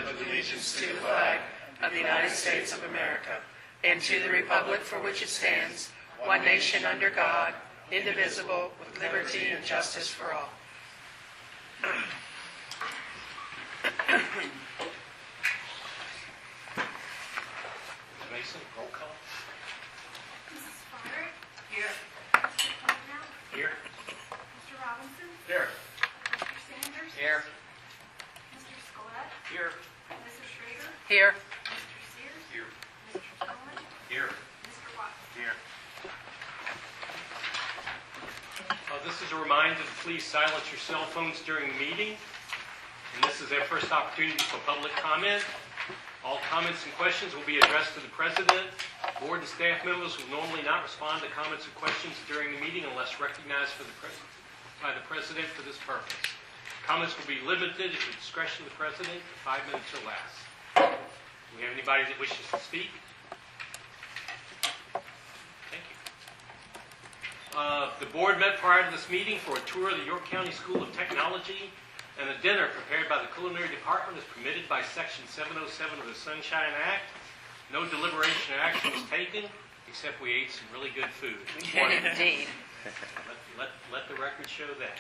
with allegiance to the flag of the United States of America and to the republic for which it stands, one nation under God, indivisible, with liberty and justice for all. Mason, roll call. Mrs. Farr? Here. Mr. Plummer? Here. Mr. Robinson? Here. Mr. Sanders? Here. Mr. Scalette? Here. Mrs. Schrader? Here. Mr. Sears? Here. Mr. Cohen? Here. Mr. Watson? Here. This is a reminder to please silence your cell phones during the meeting. And this is our first opportunity for public comment. All comments and questions will be addressed to the President. Board and staff members will normally not respond to comments and questions during the meeting unless recognized by the President for this purpose. Comments will be limited at the discretion of the President to 5 minutes or less. Do we have anybody that wishes to speak? Thank you. The board met prior to this meeting for a tour of the York County School of Technology, and a dinner prepared by the Culinary Department is permitted by Section 707 of the Sunshine Act. No deliberation or action was taken, except we ate some really good food. Indeed. Let the record show that.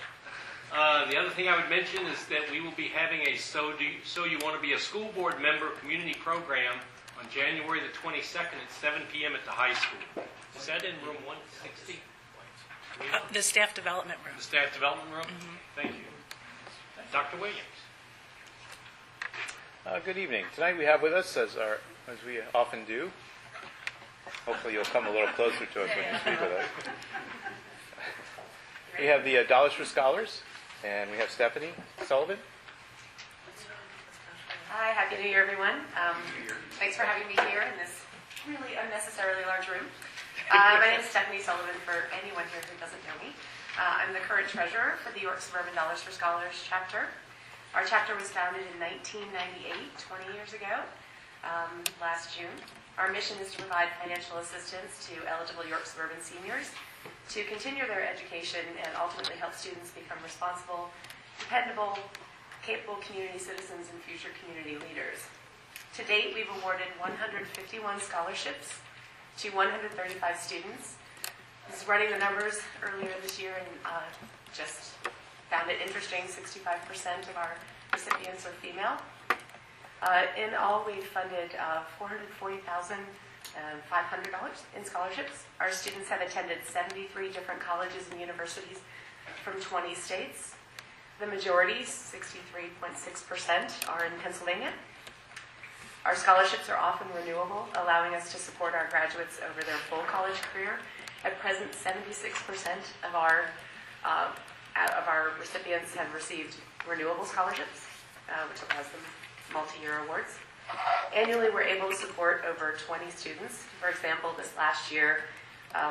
The other thing I would mention is that we will be having a So You Want to Be a School Board Member community program on January the 22nd at 7 p.m. at the high school. Is that in room 160? The staff development room. The staff development room? Mm-hmm. Thank you. Dr. Williams. Good evening. Tonight we have with us, as we often do, hopefully you'll come a little closer to us when you speak with us. We have the Dollars for Scholars, and we have Stephanie Sullivan. Hi, Happy New Year, everyone. Thanks for having me here in this really unnecessarily large room. My name is Stephanie Sullivan, for anyone here who doesn't know me. I'm the current treasurer for the York Suburban Dollars for Scholars chapter. Our chapter was founded in 1998, 20 years ago, last June. Our mission is to provide financial assistance to eligible York Suburban seniors to continue their education and ultimately help students become responsible, dependable, capable community citizens and future community leaders. To date, we've awarded 151 scholarships to 135 students. I was running the numbers earlier this year and just found it interesting. 65% of our recipients are female. In all, we've funded $440,500 in scholarships. Our students have attended 73 different colleges and universities from 20 states. The majority, 63.6%, are in Pennsylvania. Our scholarships are often renewable, allowing us to support our graduates over their full college career. At present, 76% of our recipients have received renewable scholarships, which allows them multi-year awards. Annually, we're able to support over 20 students. For example, this last year,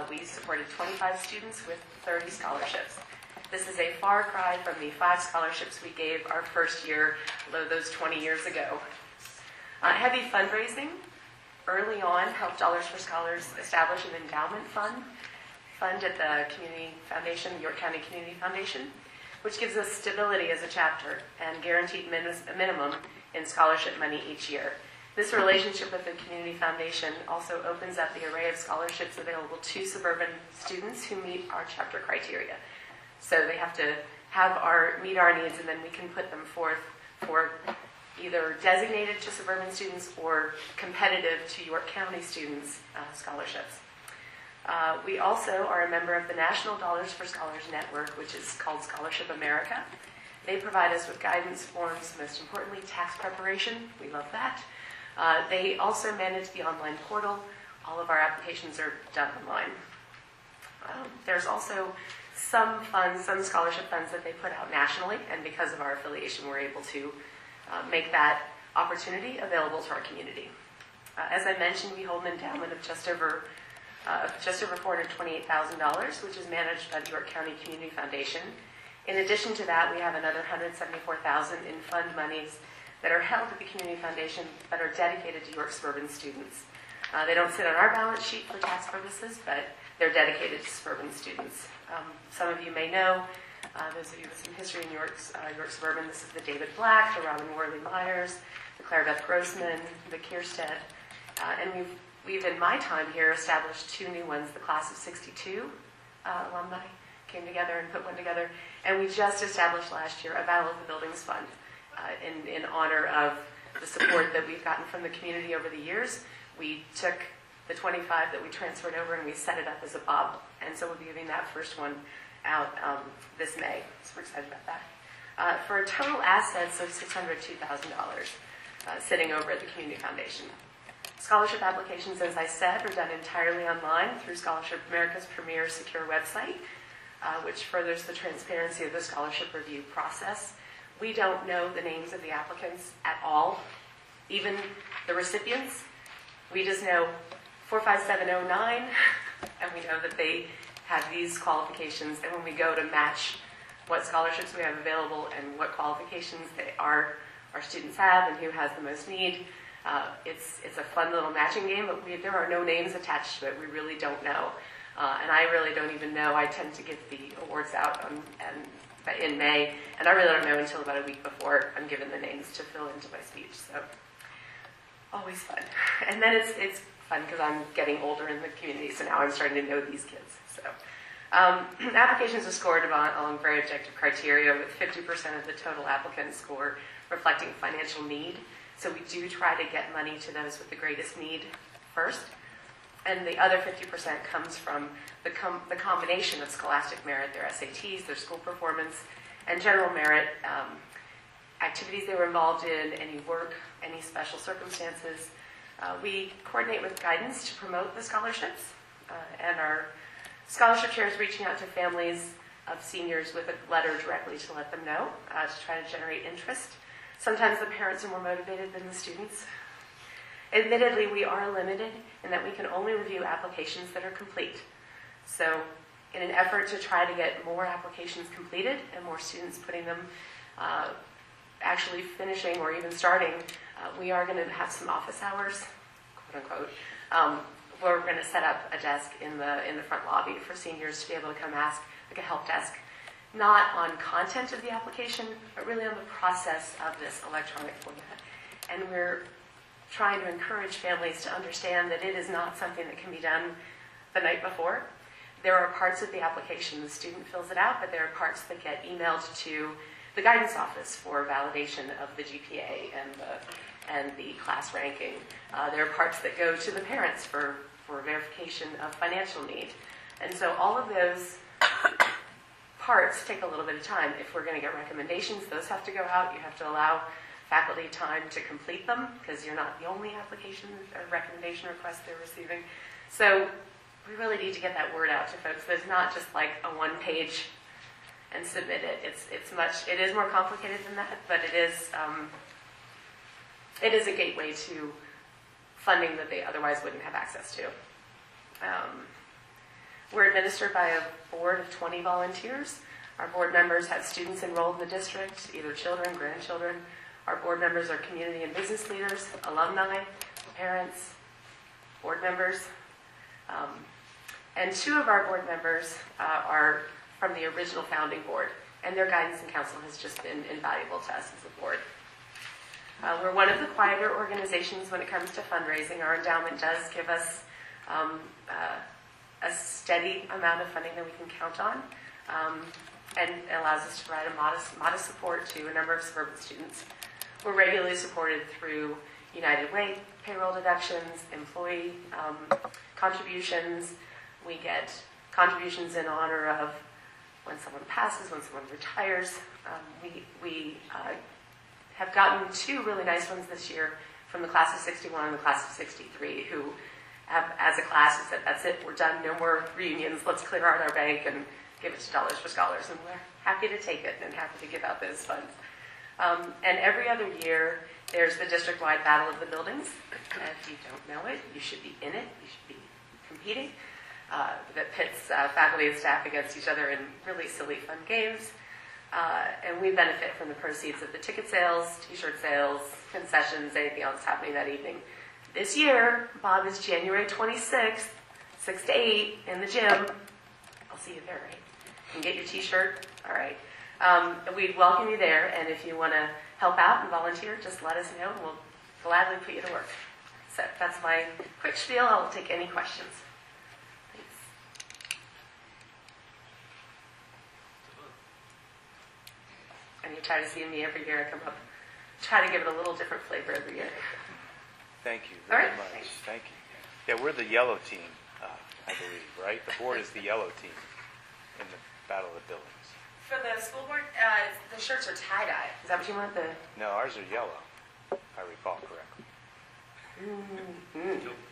we supported 25 students with 30 scholarships. This is a far cry from the 5 scholarships we gave our first year, those 20 years ago. Heavy fundraising early on helped Dollars for Scholars establish an endowment fund at the Community Foundation, York County Community Foundation, which gives us stability as a chapter and guaranteed minimum in scholarship money each year. This relationship with the Community Foundation also opens up the array of scholarships available to suburban students who meet our chapter criteria. So they have to meet our needs, and then we can put them forth for either designated to suburban students or competitive to York County students scholarships. We also are a member of the National Dollars for Scholars Network, which is called Scholarship America. They provide us with guidance, forms, most importantly, tax preparation. We love that. They also manage the online portal. All of our applications are done online. There's also some scholarship funds that they put out nationally, and because of our affiliation, we're able to make that opportunity available to our community. As I mentioned, we hold an endowment of just over $428,000, which is managed by the York County Community Foundation. In addition to that, we have another $174,000 in fund monies that are held at the Community Foundation but are dedicated to York Suburban students. They don't sit on our balance sheet for tax purposes, but they're dedicated to suburban students. Some of you may know, those of you with some history in York Suburban, this is the David Black, the Robin Worley Myers, the Claire Beth Grossman, Vic Kierstead, and we've in my time here established 2 new ones. The class of 62 alumni came together and put one together, and we just established last year a Battle of the Buildings Fund in honor of the support that we've gotten from the community over the years. We took the 25 that we transferred over and we set it up as a bob, and so we'll be giving that first one out this May. So we're excited about that. For total assets of $602,000 sitting over at the Community Foundation. Scholarship applications, as I said, are done entirely online through Scholarship America's premier secure website, which furthers the transparency of the scholarship review process. We don't know the names of the applicants at all, even the recipients. We just know 45709, and we know that they have these qualifications, and when we go to match what scholarships we have available and what qualifications our students have and who has the most need, it's a fun little matching game, but there are no names attached to it. We really don't know. And I really don't even know. I tend to get the awards out in May, and I really don't know until about a week before I'm given the names to fill into my speech. So always fun. And then it's fun because I'm getting older in the community, so now I'm starting to know these kids. So applications are scored along very objective criteria, with 50% of the total applicant score reflecting financial need. So we do try to get money to those with the greatest need first. And the other 50% comes from the combination of scholastic merit, their SATs, their school performance, and general merit, activities they were involved in, any work, any special circumstances. We coordinate with guidance to promote the scholarships, and our scholarship chair is reaching out to families of seniors with a letter directly to let them know, to try to generate interest. Sometimes the parents are more motivated than the students. Admittedly, we are limited in that we can only review applications that are complete. So in an effort to try to get more applications completed and more students putting them, actually finishing or even starting, we are going to have some office hours, quote unquote, where we're going to set up a desk in the front lobby for seniors to be able to come ask, like a help desk, not on content of the application, but really on the process of this electronic format. And we're trying to encourage families to understand that it is not something that can be done the night before. There are parts of the application, the student fills it out, but there are parts that get emailed to the guidance office for validation of the GPA and the class ranking. There are parts that go to the parents for verification of financial need. And so all of those parts take a little bit of time. If we're going to get recommendations, those have to go out. You have to allow faculty time to complete them, because you're not the only application or recommendation request they're receiving. So we really need to get that word out to folks. There's not just like a one-page and submit it. It is more complicated than that, but it is a gateway to funding that they otherwise wouldn't have access to. We're administered by a board of 20 volunteers. Our board members have students enrolled in the district, either children, grandchildren. Our board members are community and business leaders, alumni, parents, board members. And 2 of our board members are from the original founding board, and their guidance and counsel has just been invaluable to us as a board. We're one of the quieter organizations when it comes to fundraising. Our endowment does give us a steady amount of funding that we can count on, and allows us to provide a modest support to a number of suburban students. We're regularly supported through United Way payroll deductions, employee contributions. We get contributions in honor of when someone passes, when someone retires. We have gotten 2 really nice ones this year from the class of 61 and the class of 63, who have, as a class, said, that's it, we're done, no more reunions, let's clear out our bank and give it to Dollars for Scholars. And we're happy to take it and happy to give out those funds. And every other year, there's the district-wide Battle of the Buildings. If you don't know it, you should be in it. You should be competing. That pits faculty and staff against each other in really silly, fun games. And we benefit from the proceeds of the ticket sales, T-shirt sales, concessions, anything else happening that evening. This year, Bob, is January 26th, 6 to 8 in the gym. I'll see you there, right? You can get your T-shirt. All right. We'd welcome you there, and if you want to help out and volunteer, just let us know, and we'll gladly put you to work. So that's my quick spiel. I'll take any questions. Thanks. And you try to see me every year. I come up, try to give it a little different flavor every year. Thank you All very right, much. thanks. Thank you. Yeah, we're the yellow team, I believe, right? The board is the yellow team in the Battle of the Buildings. For the school board, the shirts are tie-dye. Is that what you want? No, ours are yellow, if I recall correctly.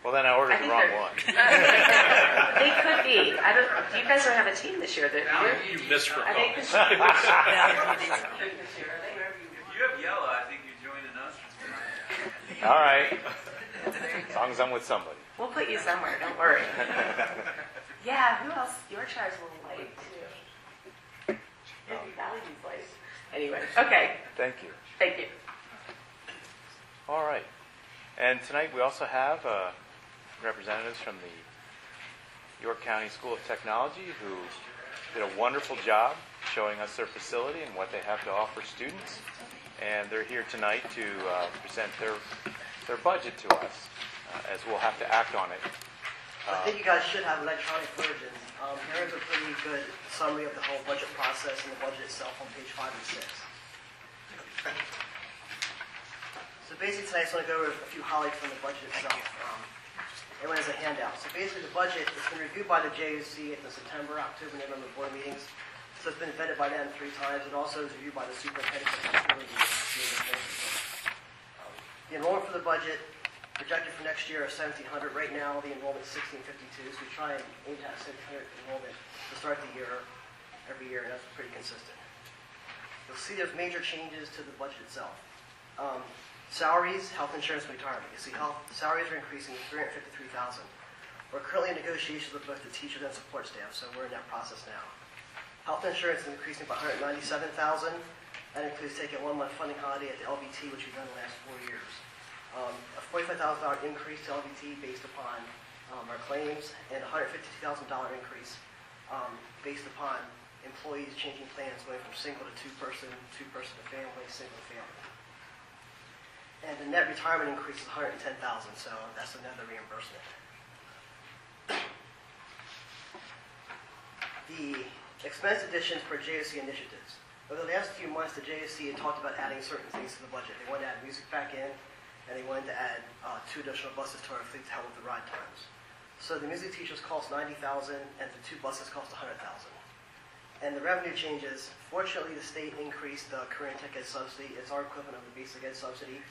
Well, then I ordered I the think wrong they're- one. They could be. You guys don't have a team this year, do you? You misrecall. I think this If you have yellow, I think you're joining us. All right. As long as I'm with somebody. We'll put you somewhere. Don't worry. Yeah. Who else? Yorkshire's a little light too. Maybe Valley View's light. Anyway. Okay. Thank you. Thank you. All right. And tonight we also have representatives from the York County School of Technology who did a wonderful job showing us their facility and what they have to offer students. And they're here tonight to present their budget to us, as we'll have to act on it. I think you guys should have electronic versions. There is a pretty good summary of the whole budget process and the budget itself on page 5 and 6. So basically tonight I just want to go over a few highlights from the budget itself. Everyone has a handout. So basically the budget has been reviewed by the JOC at the September, October, November board meetings. So it's been vetted by them 3 times. It also is reviewed by the superintendent of the school review. The enrollment for the budget projected for next year is 1,700. Right now, the enrollment is 1,652, so we try and aim to have 1,700 enrollment to start the year, every year, and that's pretty consistent. You'll see there's major changes to the budget itself. Salaries, health insurance, and retirement. You see salaries are increasing to $353,000. We're currently in negotiations with both the teachers and support staff, so we're in that process now. Health insurance is increasing by $197,000. That includes taking a 1-month funding holiday at the LBT, which we've done the last 4 years. A $45,000 increase to LBT based upon our claims, and a $152,000 increase based upon employees changing plans, going from single to two-person to family, single to family. And the net retirement increase is $110,000, so that's another reimbursement. The expense additions for JOC initiatives. Over the last few months, the JOC had talked about adding certain things to the budget. They wanted to add music back in, and they wanted to add 2 additional buses to our fleet to help with the ride times. So the music teachers cost $90,000, and the 2 buses cost $100,000. And the revenue changes, fortunately, the state increased the Korean Tech Ed subsidy. It's our equivalent of the basic ed subsidy.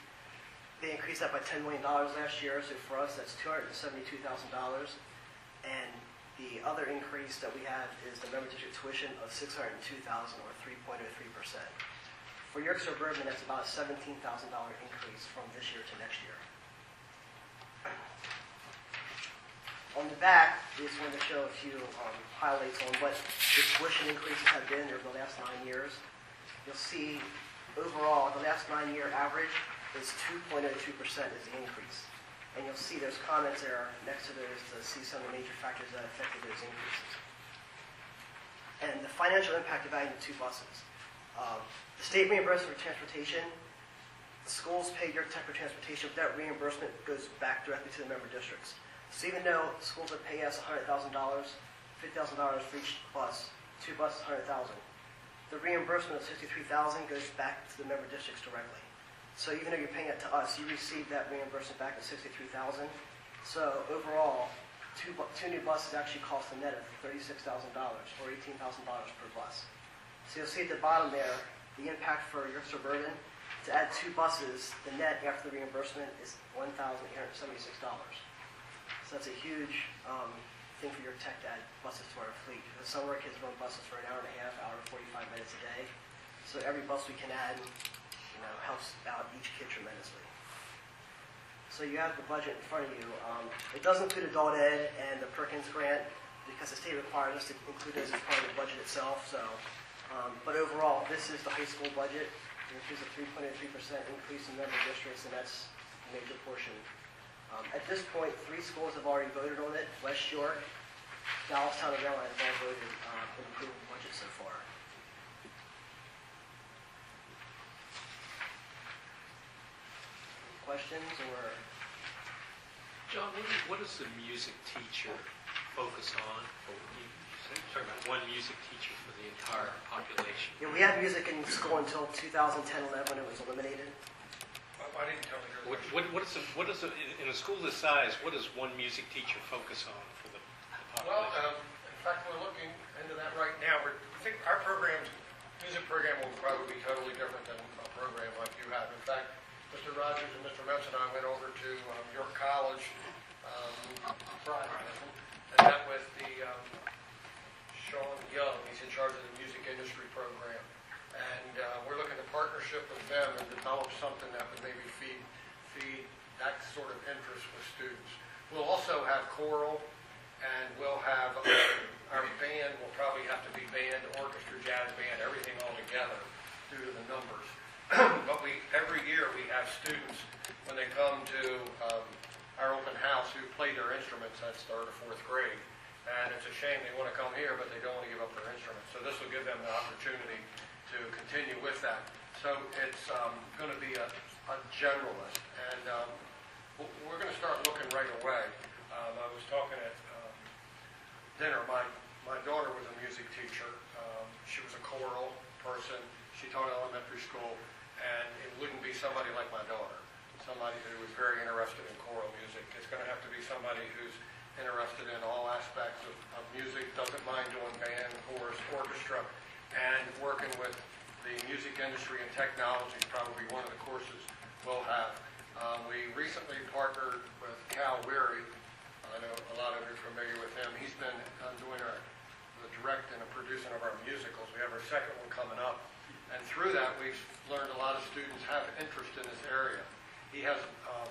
They increased that by $10 million last year, so for us, that's $272,000. And the other increase that we have is the member district tuition of $602,000, or 3.03%. For York Suburban, that's about a $17,000 increase from this year to next year. On the back, we just wanted to show a few highlights on what the tuition increases have been over the last 9 years. You'll see overall, the last 9-year average is 2.02% is the increase. And you'll see there's comments there next to those to see some of the major factors that affected those increases. And the financial impact of adding the 2 buses. The state reimbursement for transportation, the schools pay York Tech for transportation, but that reimbursement goes back directly to the member districts. So even though schools would pay us $100,000, $50,000 for each bus, 2 buses, $100,000, the reimbursement of $63,000 goes back to the member districts directly. So even though you're paying it to us, you receive that reimbursement back at $63,000. So overall, two new buses actually cost a net of $36,000 or $18,000 per bus. So you'll see at the bottom there, the impact for your Suburban, to add 2 buses, the net after the reimbursement is $1,876. So that's a huge thing for your tech to add buses to our fleet. Because some of our kids run buses for an hour and a half, hour and 45 minutes a day. So every bus we can add, helps out each kid tremendously. So you have the budget in front of you. It does include adult ed and the Perkins grant because the state requires us to include those as part of the budget itself. So, but overall, this is the high school budget. It includes a 3.03% increase in member districts, and that's a major portion. At this point, 3 schools have already voted on it. West York, Dallastown, and Relline have all voted in approving the budget so far. questions or? John, what does the music teacher focus on? You're talking about one music teacher for the entire population. Yeah, we had music in school until 2010-11 when it was eliminated. I didn't tell you. What is in a school this size? What does one music teacher focus on for the Well, population? in fact, we're looking into that right now. I think our music program will probably be totally different than a program like you have. In fact, Mr. Rogers and Mr. Metz and I went over to York College Friday and met with the Sean Young. He's in charge of the music industry program. And we're looking to partnership with them and develop something that would maybe feed that sort of interest with students. We'll also have choral, and we'll have our band will probably have to be band, orchestra, jazz band, everything all together due to the numbers. But every year we have students, when they come to our open house, who play their instruments at third or fourth grade. And it's a shame they want to come here, but they don't want to give up their instruments. So this will give them the opportunity to continue with that. So it's going to be a generalist. And we're going to start looking right away. I was talking at dinner. My daughter was a music teacher. She was a choral person. She taught elementary school. And it wouldn't be somebody like my daughter, somebody who was very interested in choral music. It's going to have to be somebody who's interested in all aspects of music, doesn't mind doing band, chorus, orchestra, and working with the music industry and technology is probably one of the courses we'll have. We recently partnered with Cal Weary. I know a lot of you are familiar with him. He's been doing the directing and producing of our musicals. We have our second one coming up. And through that, we've learned a lot of students have interest in this area. He has a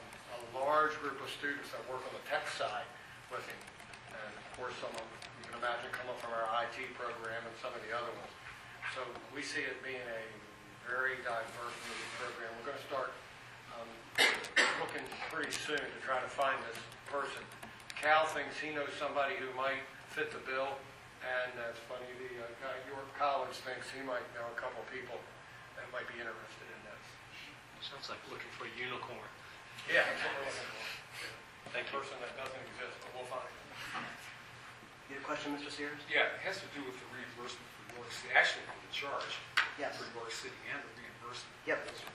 large group of students that work on the tech side with him. And of course, some of them, you can imagine, come up from our IT program and some of the other ones. So we see it being a very diverse music program. We're going to start looking pretty soon to try to find this person. Cal thinks he knows somebody who might fit the bill. And that's funny, the guy at York College thinks he might know a couple people that might be interested in this. Sounds like looking for a unicorn. Yeah, that's what we're looking for. Thank you. A person that doesn't exist, but we'll find it. You have a question, Mr. Sears? Yeah, it has to do with the reimbursement for York City, actually for the charge Yes. for York City and the reimbursement. Yep. It's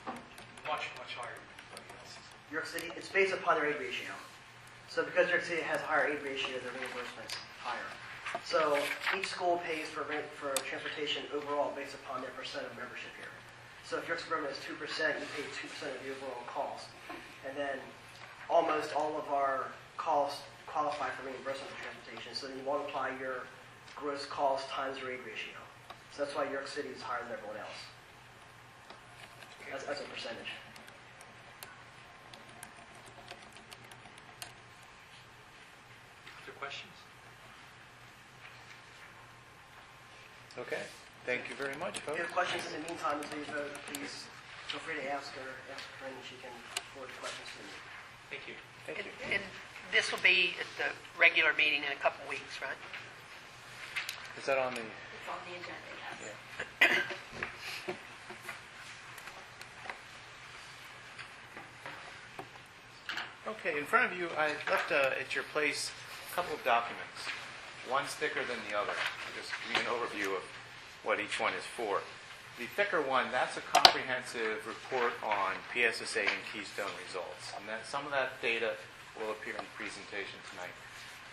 much, much higher than anybody else's. York City, it's based upon their aid ratio. So because York City has a higher aid ratio, their reimbursement's higher. So each school pays for transportation overall based upon their percent of membership here. So if your suburban is 2%, you pay 2% of the overall cost. And then almost all of our costs qualify for reimbursement for transportation. So then you multiply your gross cost times your aid ratio. So that's why York City is higher than everyone else as a percentage. Other questions? Okay. Thank you very much, If folks. you have questions in the meantime, as we vote, please feel free to ask her, and she can forward the questions to me. Thank you. Thank you. And this will be at the regular meeting in a couple weeks, right? Is that on the? It's on the agenda, yes. Yeah. Okay, in front of you, I left at your place a couple of documents, one thicker than the other, just to give you an overview of what each one is for. The thicker one, that's a comprehensive report on PSSA and Keystone results, and that some of that data will appear in the presentation tonight.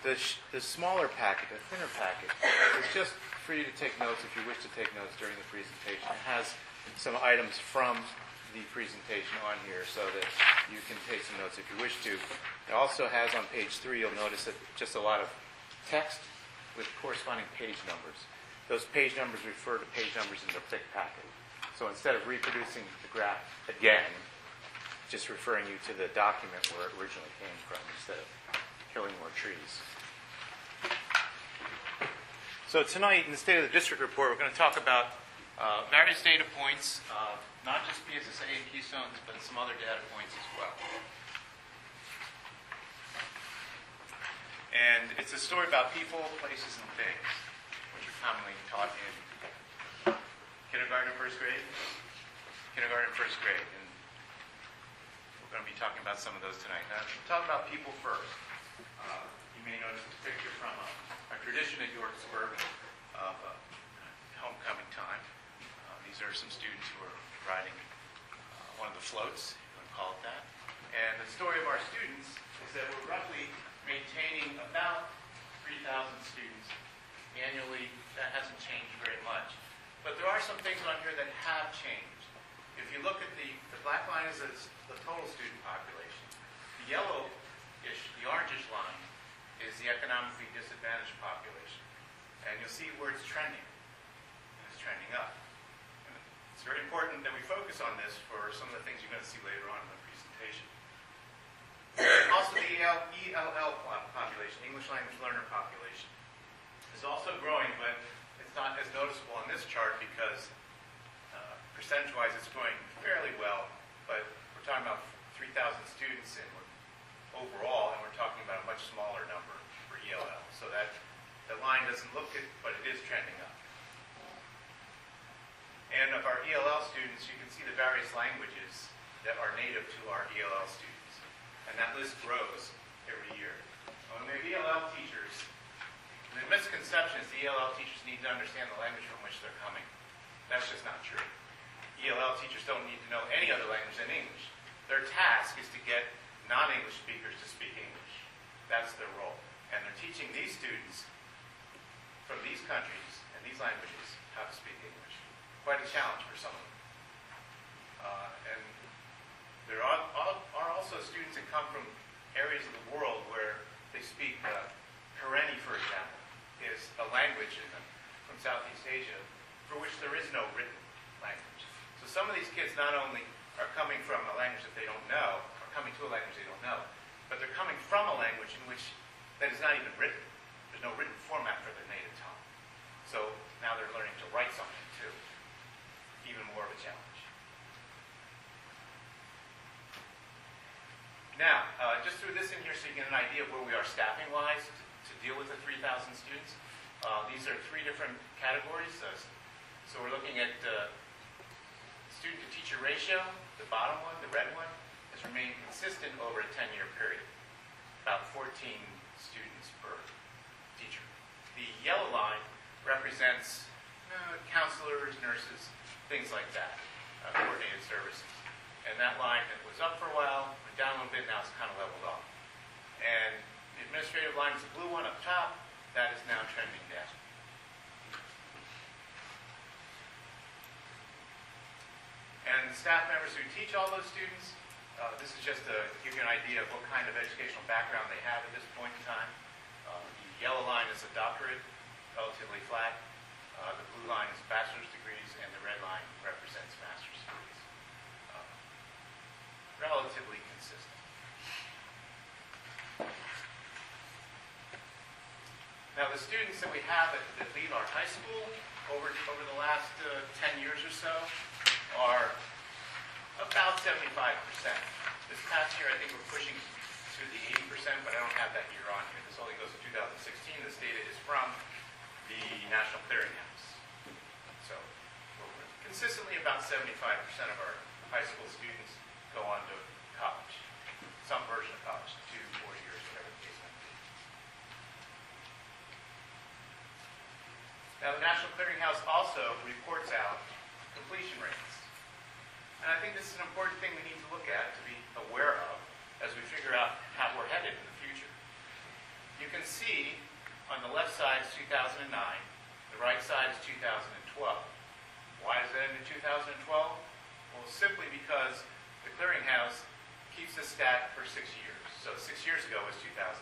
The smaller packet, the thinner packet, is just for you to take notes if you wish to take notes during the presentation. It has some items from the presentation on here so that you can take some notes if you wish to. It also has on page 3, you'll notice that just a lot of text with corresponding page numbers. Those page numbers refer to page numbers in the thick packet. So instead of reproducing the graph again, just referring you to the document where it originally came from instead of killing more trees. So tonight in the State of the District Report, we're going to talk about various data points, not just PSSA and Keystones, but some other data points as well. And it's a story about people, places, and things, which are commonly taught in kindergarten and first grade. Kindergarten and first grade. And we're going to be talking about some of those tonight. Now, we'll talk about people first. You may notice this picture from a tradition at York Suburban of homecoming time. These are some students who are riding one of the floats, if you want to call it that. And the story of our students is that we're roughly maintaining about 3,000 students annually. That hasn't changed very much. But there are some things on here that have changed. If you look at the black line is the total student population. The yellowish, the orangish line is the economically disadvantaged population. And you'll see where it's trending. And it's trending up. And it's very important that we focus on this for some of the things you're going to see later on in the presentation. Also, the ELL population, English language learner population, is also growing, but it's not as noticeable on this chart because percentage-wise it's growing fairly well, but we're talking about 3,000 students overall, and we're talking about a much smaller number for ELL. So that the line doesn't look good, but it is trending up. And of our ELL students, you can see the various languages that are native to our ELL students. And that list grows every year. When we have ELL teachers, the misconception is the ELL teachers need to understand the language from which they're coming. That's just not true. ELL teachers don't need to know any other language than English. Their task is to get non-English speakers to speak English. That's their role. And they're teaching these students from these countries and these languages how to speak English. Quite a challenge for some of them. And there are also students that come from areas of the world where they speak Karenni, for example, is a language from Southeast Asia for which there is no written language. So some of these kids not only are coming from a language that they don't know, or coming to a language they don't know, but they're coming from a language in which that is not even written. There's no written format for their native tongue. So now they're learning to write something too. Even more of a challenge. Now, just threw this in here so you get an idea of where we are staffing-wise to deal with the 3,000 students. These are three different categories. So we're looking at student-to-teacher ratio. The bottom one, the red one, has remained consistent over a 10-year period. About 14 students per teacher. The yellow line represents counselors, nurses, things like that, coordinated services. And that line that was up for a while, went down a little bit, now it's kind of leveled off. And the administrative line is the blue one up top, that is now trending down. And the staff members who teach all those students, this is just to give you an idea of what kind of educational background they have at this point in time. The yellow line is a doctorate, relatively flat. The blue line is bachelor's degrees, and the red line represents master's degrees. Relatively consistent. Now, the students that we have that leave our high school over the last 10 years or so are about 75%. This past year, I think we're pushing to the 80%, but I don't have that year on here. This only goes to 2016. This data is from the National Clearinghouse. So, we're consistently about 75% of our high school students go on to college, some version of college, 2, 4 years, whatever the case might be. Now, the National Clearinghouse also reports out completion rates. And I think this is an important thing we need to look at, to be aware of, as we figure out how we're headed in the future. You can see on the left side is 2009, the right side is 2012. Why is that in 2012? Well, simply because the Clearinghouse keeps a stat for 6 years. So 6 years ago was 2012.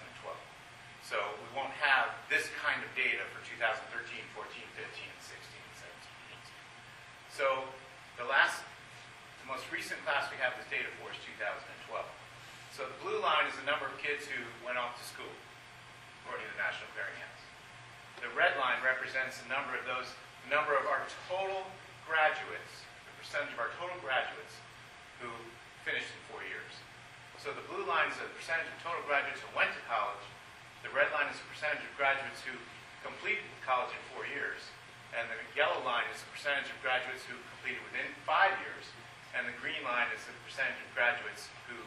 So we won't have this kind of data for 2013, 14, 15, 16, 17, 18. So the most recent class we have this data for is 2012. So the blue line is the number of kids who went off to school, according to the National Clearinghouse. The red line represents the number of our total graduates, the percentage of our total graduates who finished in 4 years. So the blue line is the percentage of total graduates who went to college. The red line is the percentage of graduates who completed college in 4 years. And the yellow line is the percentage of graduates who completed within 5 years. And the green line is the percentage of graduates who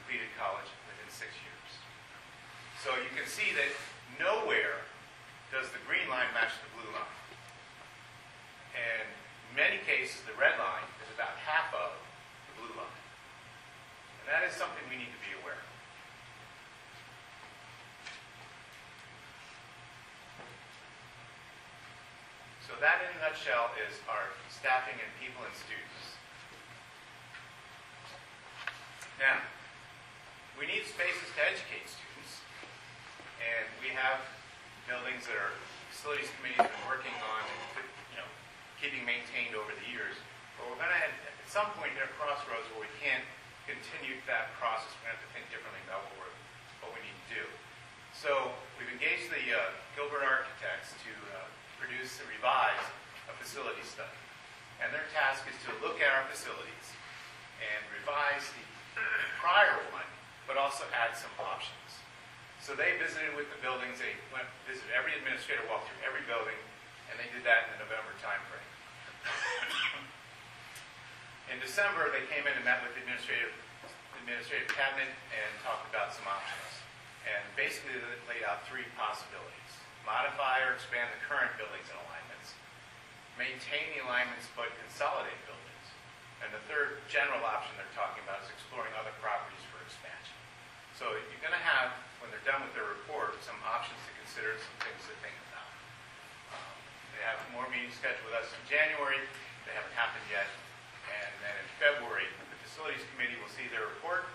completed college within 6 years. So you can see that nowhere does the green line match the blue line. And in many cases, the red line is about half of the blue line. And that is something we need to be aware of. So that, in a nutshell, is our staffing and people and students. Now, we need spaces to educate students, and we have buildings that our facilities committee has been working on and keeping maintained over the years. But we're going to, at some point, hit a crossroads where we can't continue that process. We're going to have to think differently about what we need to do. So we've engaged the Gilbert Architects to produce and revise a facility study. And their task is to look at our facilities and revise the prior one, but also add some options. So they visited with the buildings. They visited every administrator, walked through every building, and they did that in the November timeframe. In December, they came in and met with the administrative cabinet and talked about some options. And basically, they laid out 3 possibilities: modify or expand the current buildings and alignments, maintain the alignments but consolidate buildings, and the third general option they're talking about is exploring other properties for expansion. So you're going to have, when they're done with their report, some options to consider, some things to think about. They have more meetings scheduled with us in January. They haven't happened yet. And then in February, the facilities committee will see their report,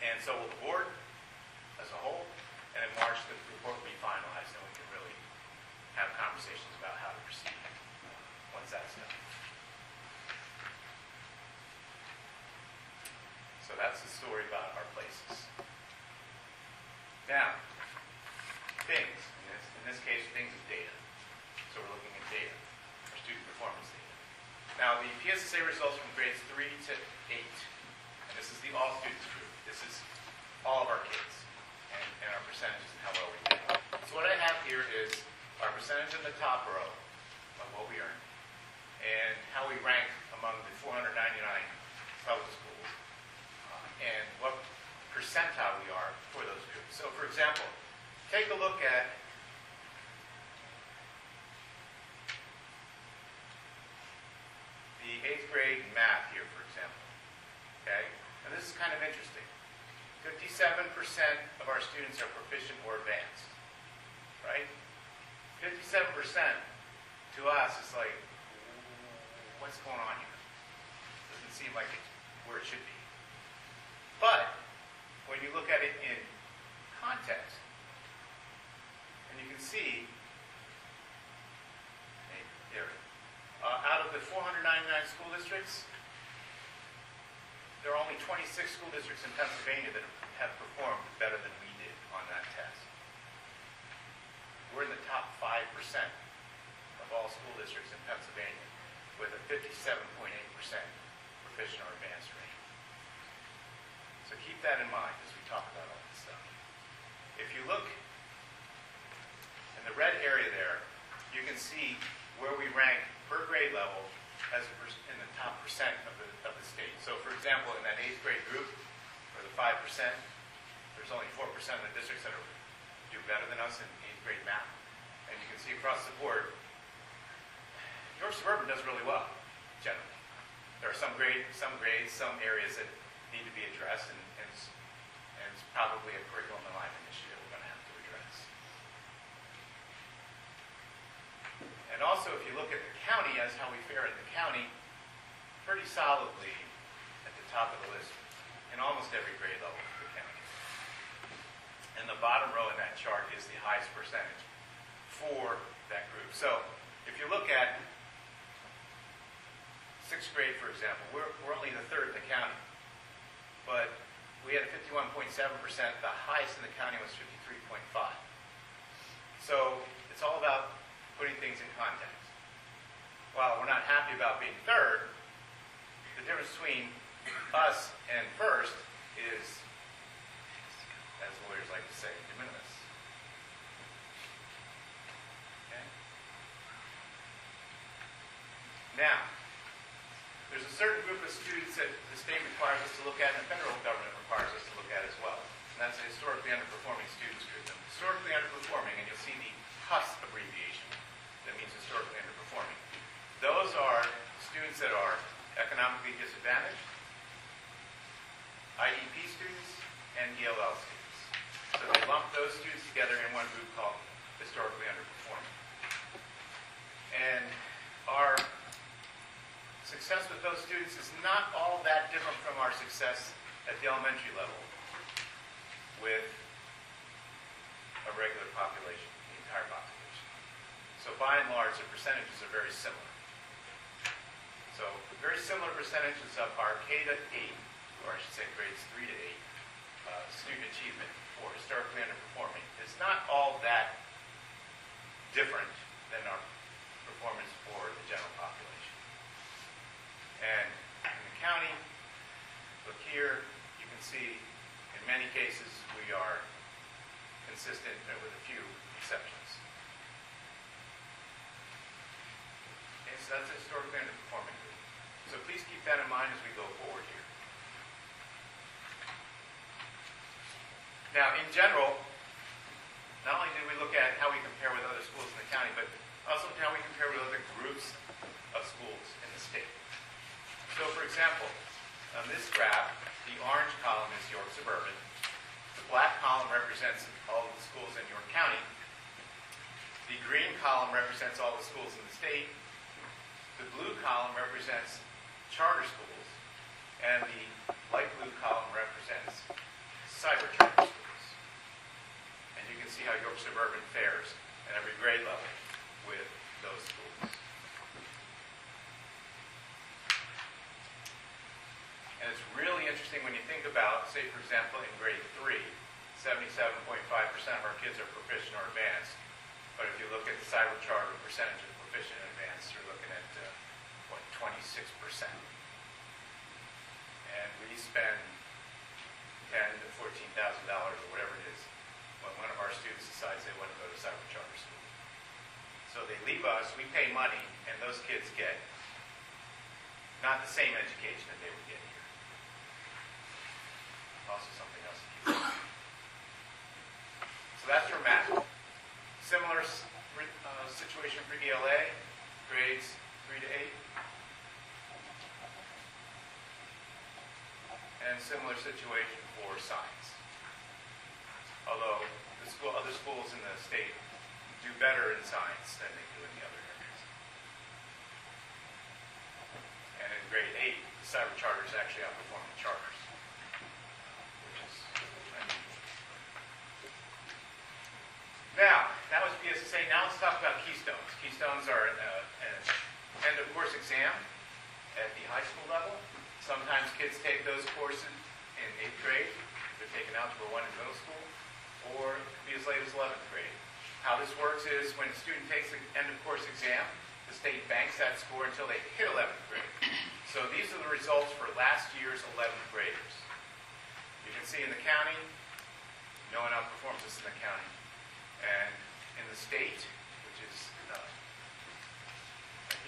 and so will the board as a whole. And in March, the report will be finalized, and we can really have conversations about how to proceed once that's done. So that's the story about our places. Now, things. In this case, things is data. So we're looking at data, or student performance data. Now, the PSSA results from grades 3 to 8, and this is the all students group. This is all of our kids and our percentages and how well we did. So what I have here is our percentage in the top row of what we earned and how we rank among the 499 public schools and what percentile we are for those groups. So, for example, take a look at the 8th grade math here, for example. Okay? And this is kind of interesting. 57% of our students are proficient or advanced. Right? 57% to us is like, what's going on here? Doesn't seem like it's where it should be. But when you look at it in context, and you can see, out of the 499 school districts, there are only 26 school districts in Pennsylvania that have performed better than we did on that test. We're in the top 5% of all school districts in Pennsylvania with a 57.8% proficient or advanced rate. So keep that in mind as we talk about all this stuff. If you look in the red area there, you can see where we rank per grade level as in the top percent of the state. So, for example, in that 8th grade group, or the 5%, there's only 4% of the districts that do better than us in 8th grade math. And you can see across the board, York Suburban does really well, generally. There are some areas that need to be addressed, and it's probably a curriculum alignment issue that we're going to have to address. And also, if you look at the county, as how we fare in the county, pretty solidly at the top of the list in almost every grade level of the county. And the bottom row in that chart is the highest percentage for that group. So if you look at 6th grade, for example, we're only the 3rd in the county. But we had a 51.7%. The highest in the county was 53.5%. So it's all about putting things in context. While we're not happy about being 3rd, the difference between us and 1st is, as lawyers like to say, de minimis. Okay? Now, there's a certain group of students that the state requires us to look at and the federal government requires us to look at as well. And that's the historically underperforming students group. Historically underperforming, and you'll see the HUS abbreviation. That means historically underperforming. Those are students that are economically disadvantaged, IEP students, and ELL students. So they lump those students together in one group called historically underperforming. And our success with those students is not all that different from our success at the elementary level with a regular population, the entire population. So by and large, the percentages are very similar. So very similar percentages of our K to 8, or I should say grades 3 to 8, student achievement for historically underperforming is not all that different than our performance for the general population. And in the county, look here, you can see in many cases we are consistent with a few exceptions. Okay, so that's a historically underperforming group. So please keep that in mind as we go forward here. Now, in general, not only did we look at how we compare with other schools in the county, but also how we compare with other groups of schools in the state. So, for example, on this graph, the orange column is York Suburban. The black column represents all of the schools in York County. The green column represents all the schools in the state. The blue column represents charter schools. And the light blue column represents cyber charter schools. And you can see how York Suburban fares at every grade level with those schools. And it's really interesting when you think about, say, for example, in grade 3, 77.5% of our kids are proficient or advanced. But if you look at the cyber charter percentage of proficient and advanced, you're looking at, 26%. And we spend $10,000 to $14,000 or whatever it is when one of our students decides they want to go to cyber charter school. So they leave us, we pay money, and those kids get not the same education that they would get here. Also something else to keep in mind. So that's for math. Similar situation for ELA, grades 3 to 8. And similar situation for science. Although other schools in the state do better in science than they do in the other areas. And in grade 8, the cyber charters actually outperform the charters, which is unusual. Now, that was BSSA. Now let's talk about Keystones. Keystones are an end-of-course exam at the high school level. Sometimes kids take those courses in 8th grade. They're taken Algebra 1 in middle school, or it could be as late as 11th grade. How this works is when a student takes the end-of-course exam, the state banks that score until they hit 11th grade. So these are the results for last year's 11th graders. You can see in the county, no one outperforms us in the county. And in the state, which is right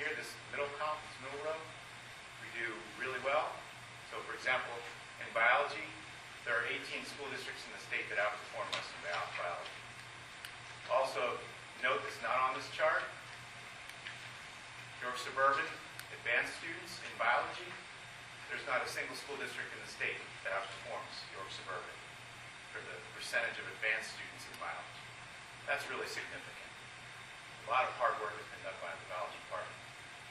here, this middle column, this middle row, we do really well. So for example, in biology, there are 18 school districts in the state that outperform us in biology. Also, note that's not on this chart, York Suburban advanced students in biology, there's not a single school district in the state that outperforms York Suburban for the percentage of advanced students in biology. That's really significant. A lot of hard work has been done by the biology department.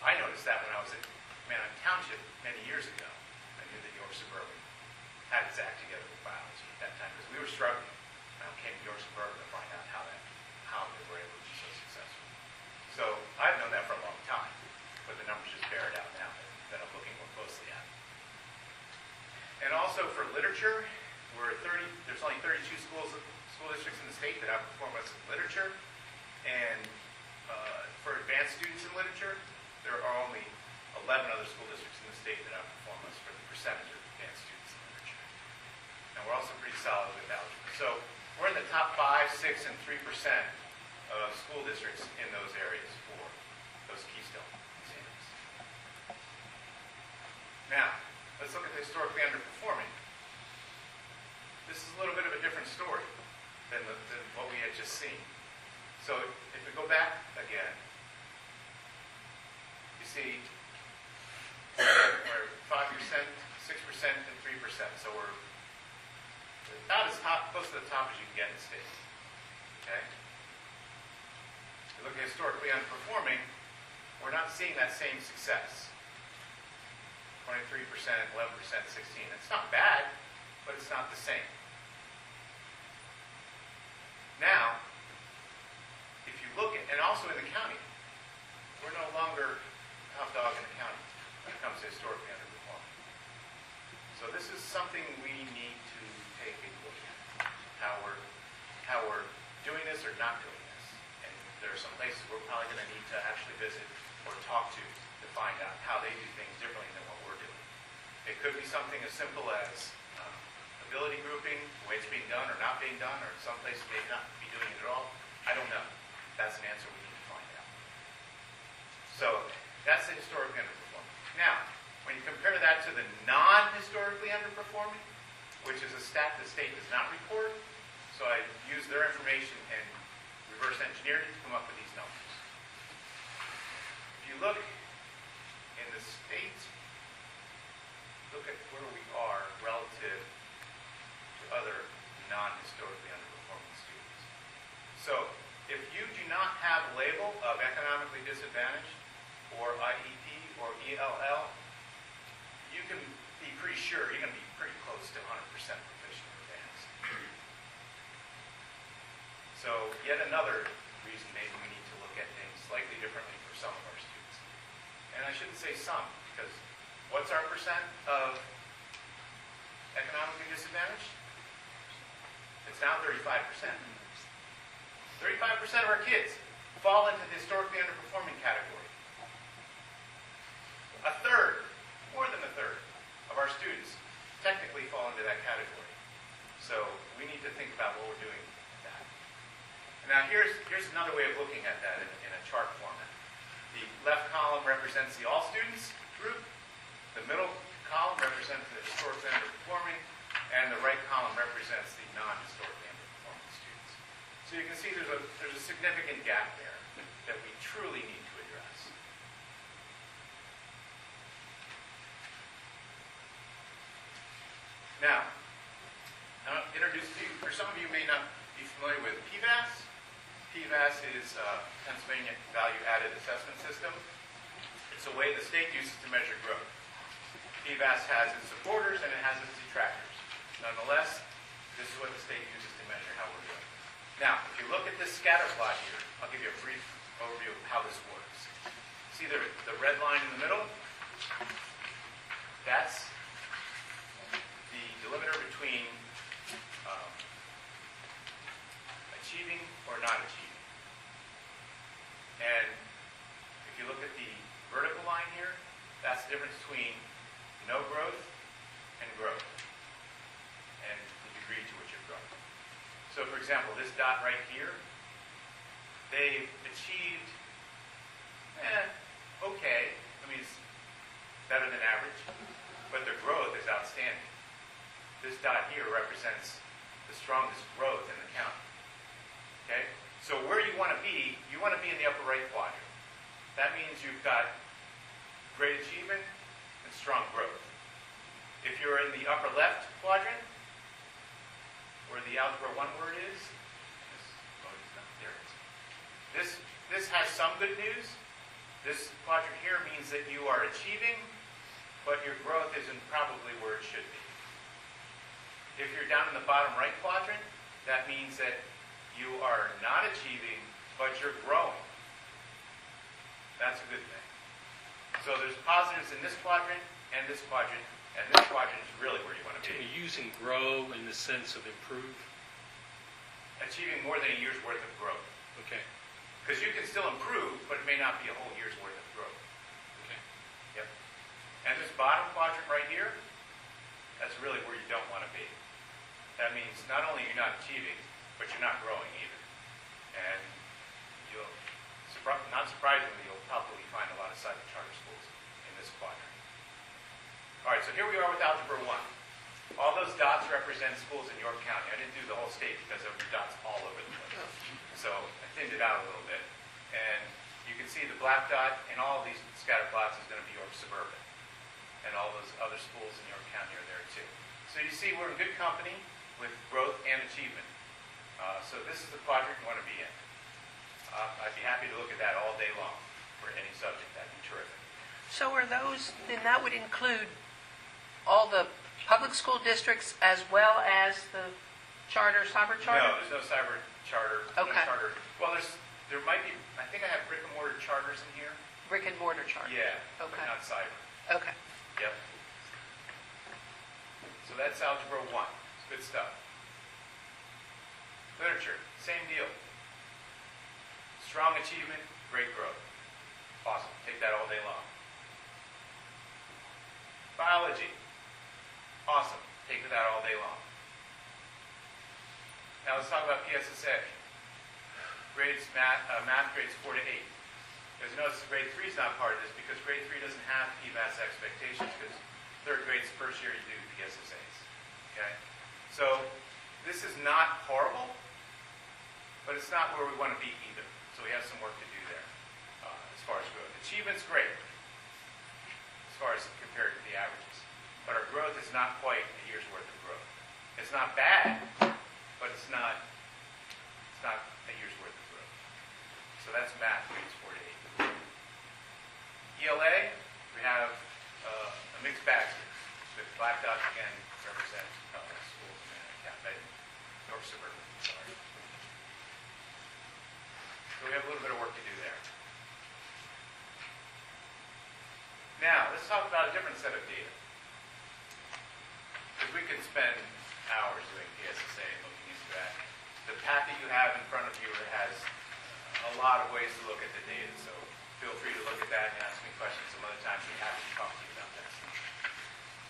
I noticed that when I was at Manheim Township many years ago. I knew that York Suburban had its act together with biology at that time because we were struggling. I came to York Suburban to find out how they were able to be so successful. So I've known that for a long time, but the numbers just bear it out now that I'm looking more closely at. And also for literature, there's only 32 school districts in the state that outperform us in literature. And for advanced students in literature, there are only 11 other school districts in the state that outperform us for the percentage of advanced students in literature. And we're also pretty solid with algebra. So we're in the top 5, 6, and 3% of school districts in those areas for those Keystone exams. Now, let's look at the historically underperforming. this is a little bit of a different story than what we had just seen. So if we go back again, you see we're 5%, 6%, and 3%. So we're about as close to the top as you can get in the state. Okay? If you look at historically underperforming, we're not seeing that same success. 23%, 11%, 16%. It's not bad, but it's not the same. Now, if you look at, and also in the county, we're no longer top dog in the county when it comes to historically underperforming. So this is something we need to take a look at, how we're doing this or not doing this. And there are some places we're probably going to need to actually visit or talk to find out how they do things differently than what we're doing. It could be something as simple as ability grouping, the way it's being done or not being done, or some places may not be doing it at all. I don't know. That's an answer we need to find out. So that's the historically underperforming. Now, when you compare that to the non-historically underperforming, which is a stat the state does not report, so I used their information and reverse engineered it to come up with these numbers. If you look in the state, look at where we are relative to other non-historically underperforming students. So if you do not have a label of economically disadvantaged or IEP or ELL, you can be pretty sure you're going to be pretty close to 100% proficient or advanced. So yet another reason maybe we need to look at things slightly differently for some of our students. And I shouldn't say some, because what's our percent of economically disadvantaged? It's now 35%. 35% of our kids fall into the historically underperforming category. A third, more than a third, of our students technically fall into that category. So we need to think about what we're doing with that. Now here's another way of looking at that in a chart format. The left column represents the all students group. The middle column represents the historically underperforming, and the right column represents the non-historically underperforming students. So you can see there's a significant gap there that we truly need to address. Now, I'll introduce to you, for some of you may not be familiar with PVAS. PVAS is Pennsylvania Value Added Assessment System. It's a way the state uses to measure growth. PVAS has its supporters and it has its detractors. Nonetheless, this is what the state uses to measure how we're doing. Now, if you look at this scatter plot here, I'll give you a brief overview of how this works. See the red line in the middle? That's the delimiter between achieving or not achieving. And if you look at the vertical line here, that's the difference between no growth and growth, and the degree to which you're growing. So for example, this dot right here, they've achieved, okay, I mean it's better than average, but their growth is outstanding. This dot here represents the strongest growth in the county. Okay? So where you want to be in the upper right quadrant. That means you've got great achievement and strong growth. If you're in the upper left quadrant, where the Algebra 1 word is, this has some good news. This quadrant here means that you are achieving, but your growth isn't probably where it should be. If you're down in the bottom right quadrant, that means that you are not achieving, but you're growing. That's a good thing. So there's positives in this quadrant, and this quadrant is really where you want to Are be. you using grow in the sense of improve? Achieving more than a year's worth of growth. Okay. Because you can still improve, but it may not be a whole year's worth of growth. Okay. Yep. And this bottom quadrant right here, that's really where you don't want to be. That means not only you're not achieving, but you're not growing either. And you'll, not surprisingly, you'll probably find a lot of Southern charter schools in this quadrant. All right, so here we are with Algebra 1. All those dots represent schools in York County. I didn't do the whole state because there were dots all over the place. So I thinned it out a little bit. And you can see the black dot in all of these scatter plots is going to be York Suburban. And all those other schools in York County are there too. So you see we're in good company with growth and achievement. So this is the quadrant you want to be in. I'd be happy to look at that all day long for any subject. That'd be terrific. So are those, then that would include all the public school districts as well as the charter, cyber charter? No, there's no cyber charter. no Okay. charter. Well, there might be, I think I have brick and mortar charters in here. Brick and mortar charter? Yeah, but Okay. not cyber. Okay. Yep. So that's Algebra 1. It's good stuff. Literature, same deal. Strong achievement, great growth. Awesome. Take that all day long. Biology. Awesome. Take that all day long. Now let's talk about PSSA. Grades, math grades 4 to 8. As you notice, grade 3 is not part of this because grade 3 doesn't have PBAS expectations because third grade's the first year you do PSSAs. Okay? So this is not horrible, but it's not where we want to be either. So we have some work to do there as far as growth. Achievement's great as far as compared to the averages. But our growth is not quite a year's worth of growth. It's not bad, but it's not a year's worth of growth. So that's math, grades 4 to 8. ELA, we have a mixed bag here. The black dots again represent schools in York Suburban. Sorry. So we have a little bit of work to do there. Now, let's talk about a different set of data. Because we could spend hours doing PSSA and looking into that. The packet you have in front of you has a lot of ways to look at the data, so feel free to look at that and ask me questions some other time. I'd be happy to talk to you about that.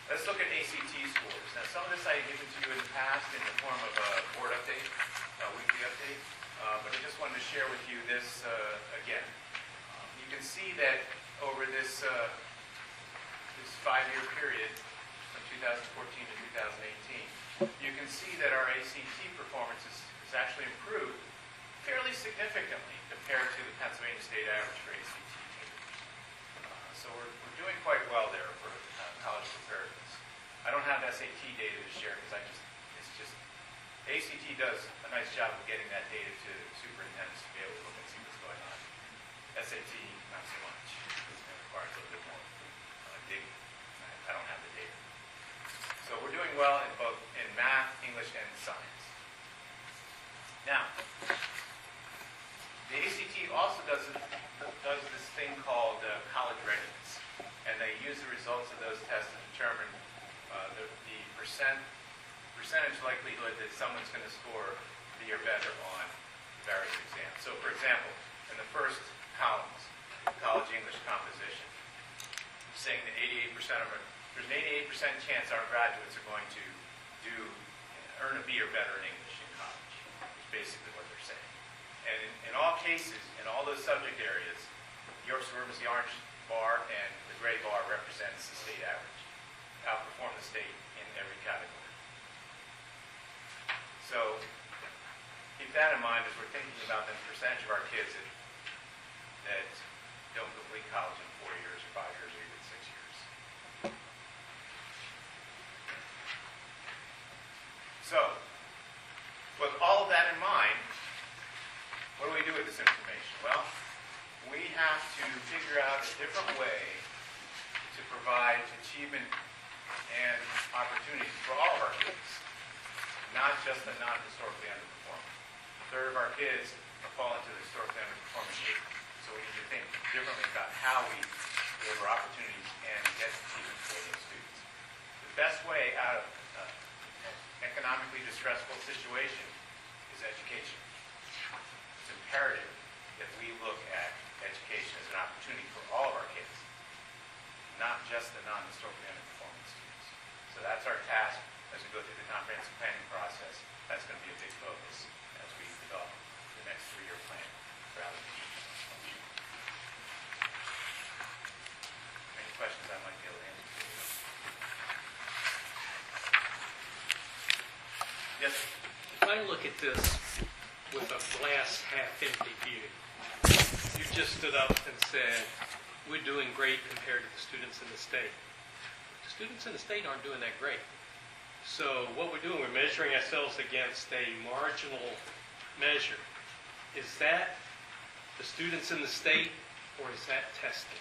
Let's look at ACT scores. Now, some of this I have given to you in the past in the form of a board update, a weekly update, but I just wanted to share with you this again. You can see that over this 5-year period, from 2014 to 2018, you can see that our ACT performance has actually improved fairly significantly compared to the Pennsylvania state average for ACT takers. So we're doing quite well there for college preparedness. I don't have SAT data to share because ACT does a nice job of getting that data to superintendents to be able to look and see what's going on. SAT, not so much. It requires a little bit more digging. I don't have the data. So we're doing well in math, English, and science. Now, the ACT also does this thing called college readiness, and they use the results of those tests to determine the percentage likelihood that someone's going to score B or better on various exams. So, for example, in the first columns, college English composition, saying that 88% of there's an 88% chance our graduates are going to earn a B or better in English in college. Is basically what they're saying. And in all cases, in all those subject areas, York Suburban is the orange bar and the gray bar represents the state average. Outperform the state in every category. So keep that in mind as we're thinking about the percentage of our kids that don't complete college in 4 years or 5 years or even 6 years. So, with all of that in mind, what do we do with this information? Well, we have to figure out a different way to provide achievement and opportunities for all of our kids, not just the non-historically underperforming. A third of our kids fall into the historically underperforming group, so we need to think differently about how we deliver opportunities and get achievement for those students. The best way out of an economically distressful situation is education. It's imperative that we look at education as an opportunity for all of our kids, not just the non-historically underperforming students. So that's our task as we go through the comprehensive planning process. That's going to be a big focus as we develop the next 3-year plan for allocation. Any questions I might be able to answer? If I look at this with a glass half empty view, you just stood up and said, we're doing great compared to the students in the state. The students in the state aren't doing that great. So what we're doing, we're measuring ourselves against a marginal measure. Is that the students in the state, or is that testing?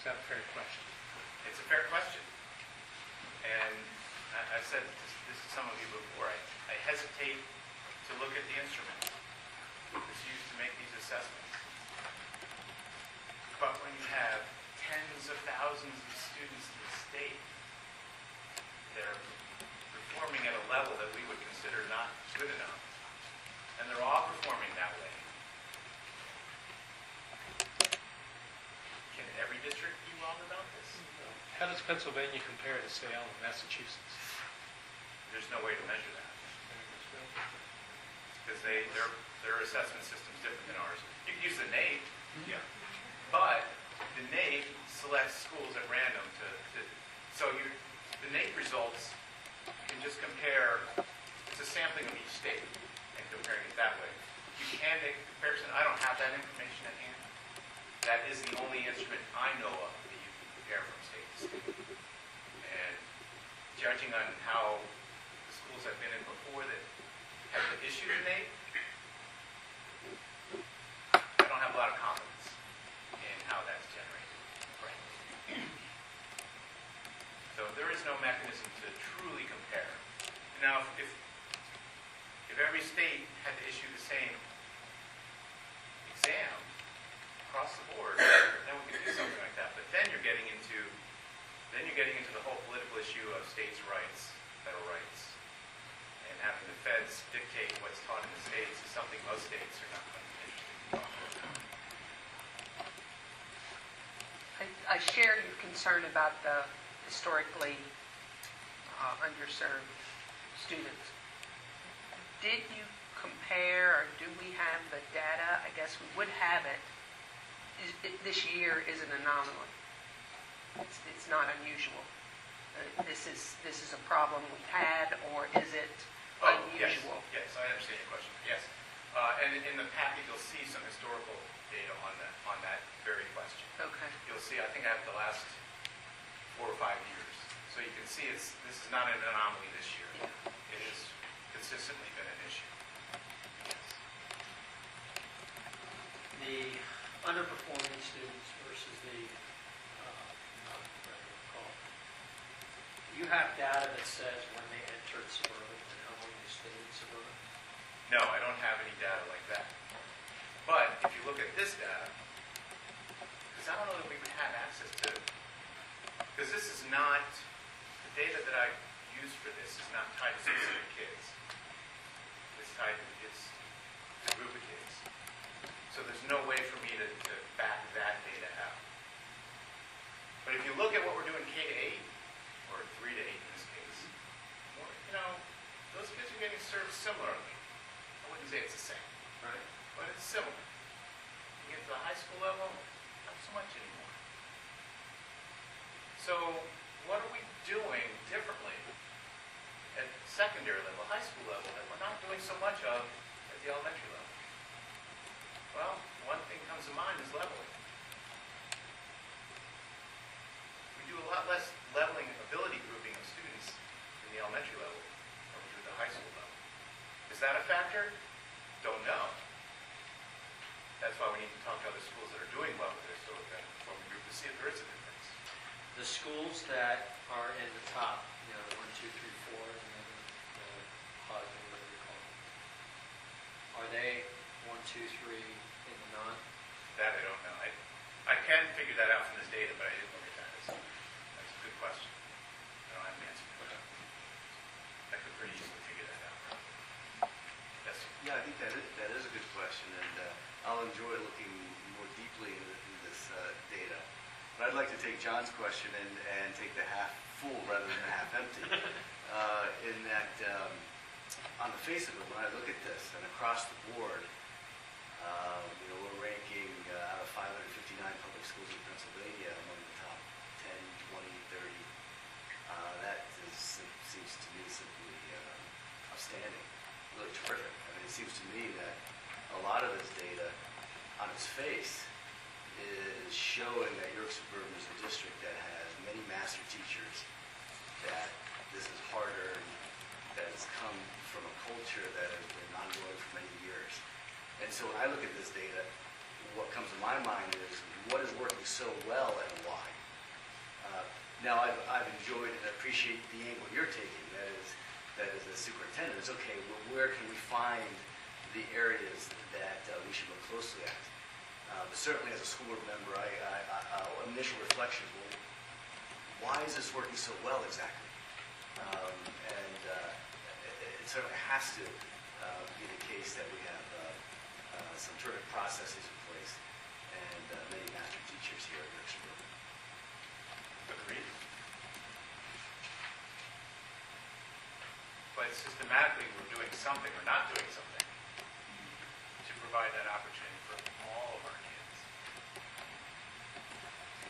Is that a fair question? It's a fair question. And I've said this to some of you before. I hesitate to look at the instrument that's used to make these assessments. But when you have tens of thousands of students in the state that are performing at a level that we would consider not good enough, and they're all performing that way, can every district be wrong about this? How does Pennsylvania compare to, say, Massachusetts? There's no way to measure that. Because their assessment system's different than ours. You can use the NAEP, but the NAEP selects schools at random the NAEP results, you can just compare, it's a sampling of each state and comparing it that way. You can make a comparison. I don't have that information at hand. That is the only instrument I know of that you can compare from state to state. And judging on how the schools I've been in before that have issued an NAEP, I don't have a lot of confidence in how that's generated, frankly. So there is no mechanism to truly compare. Now, if every state had to issue the same exam across the board, then we could do something like that. But then you're getting into the whole political issue of states' rights, federal rights, and having the feds dictate what's taught in the states is something most states are not going to be interested in talking about. I share your concern about the historically underserved students. Did you compare, or do we have the data? I guess we would have it. This year is an anomaly. It's not unusual. This is a problem we've had, or is it unusual? Yes, I understand your question. Yes. And in the packet, you'll see some historical data on that very question. Okay. You'll see, I think I have the last 4 or 5 years. So you can see this is not an anomaly this year. It has consistently been an issue. The underperforming students versus the non-call. You have data that says when they entered suburban and how long they stayed in suburban? No, I don't have any data like that. But if you look at this data, because I don't know that we would have access to, because this is not, the data that I use for this is not tied to specific kids. It's tied to a group of kids. So there's no way for me to back that data out. But if you look at what we're doing K to 8, or 3 to 8 in this case, those kids are getting served similarly. I wouldn't say it's the same, right? But it's similar. You get to the high school level, not so much anymore. So what are we doing differently at secondary level, high school level, that we're not doing so much of at the elementary level? Well, one thing that comes to mind is leveling. We do a lot less leveling ability grouping of students in the elementary level than we do at the high school level. Is that a factor? Don't know. That's why we need to talk to other schools that are doing well with this, so we can form a group to see if there is a difference. The schools that are in the top, the 1, 2, 3, 4, and then the HUD, or whatever you call them, are they 1, 2, 3 in the non? That I don't know. I can figure that out from this data, but I didn't look at that. That's a good question. I don't have an answer for that. I could pretty easily figure that out. Yes, sir. Yeah, I think that is a good question, and I'll enjoy looking more deeply into this data. But I'd like to take John's question and take the half full rather than the half empty. In that, on the face of it, when I look at this and across the board, we're ranking out of 559 public schools in Pennsylvania among the top 10, 20, 30. That seems to me simply outstanding, really terrific. I mean, it seems to me that a lot of this data on its face is showing that York Suburban is a district that has many master teachers, that this is harder, that it's come from a culture that has been ongoing for many years. And so when I look at this data, what comes to my mind is what is working so well and why. Now, I've enjoyed and appreciate the angle you're taking, that is the superintendent. It's okay, well, where can we find the areas that we should look closely at? But certainly as a school board member, initial reflections, well, why is this working so well exactly? And it certainly has to be the case that we have some terrific processes in place and many master teachers here at York Suburban. Agreed. But systematically, we're doing something or not doing something to provide that opportunity for all of our kids.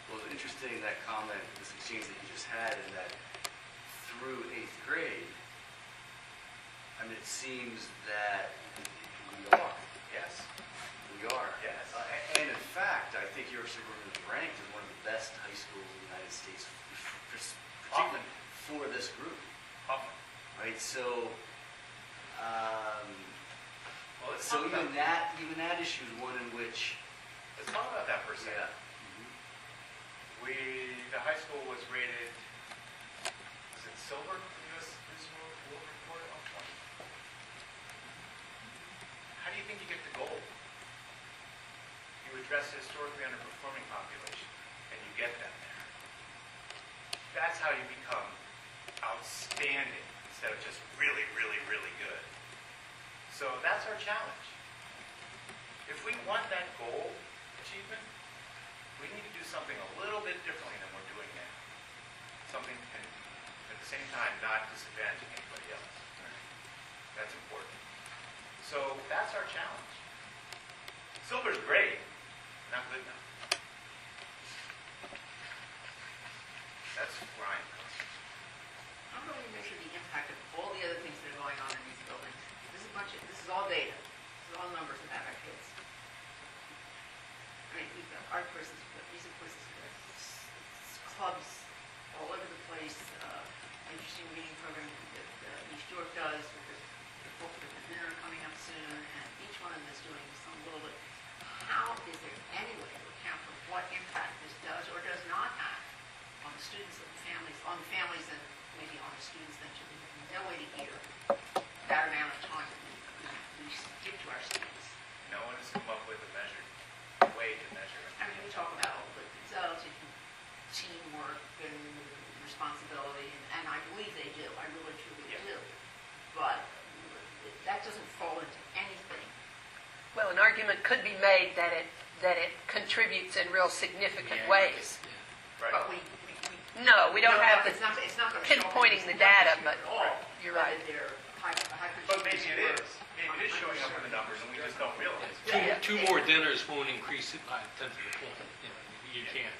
Well, it's interesting that comment, this exchange that you just had, in that through 8th grade, I mean, it seems that we are. Yes. We are. Yes. And in fact, I think York Suburban is ranked as one of the best high schools in the United States, particularly for this group. Often. Right? So, Well, let's so talk even about that issue is one in which, let's talk about that for a second. The high school was rated, was it silver? U.S. News and World Report at one point. How do you think you get to gold? You address the historically underperforming population, and you get them there. That's how you become outstanding instead of just really, really, really good. So that's our challenge. If we want that goal achievement, we need to do something a little bit differently than we're doing now. Something and at the same time not disadvantaging anybody else. That's important. So that's our challenge. Silver's great, not good enough. That's where I'm going. How do we measure the impact of all the other things that are going on in these buildings? This is all data. This is all numbers about our kids. I mean, we've got art courses, music courses, clubs all over the place. Interesting reading program that East York does with the book with the dinner coming up soon, and each one of them is doing some little bit. How is there any way to account for what impact this does or does not have on the students and the families and maybe on the students that you no way to hear that amount of time that we give to our students? No one has come up with a way to measure it. I mean, we talk about all the results, teamwork and responsibility, and I believe they do. I really truly do. But that doesn't fall into anything. Well, an argument could be made that it contributes in real significant ways. Right. But we No, we don't have the it's not going to pinpointing the data, but at all. you're right. Whether they're high But maybe it is. Maybe it is showing up in the numbers and we just don't realize. Two more dinners won't increase it by a tenth of a point. You can't,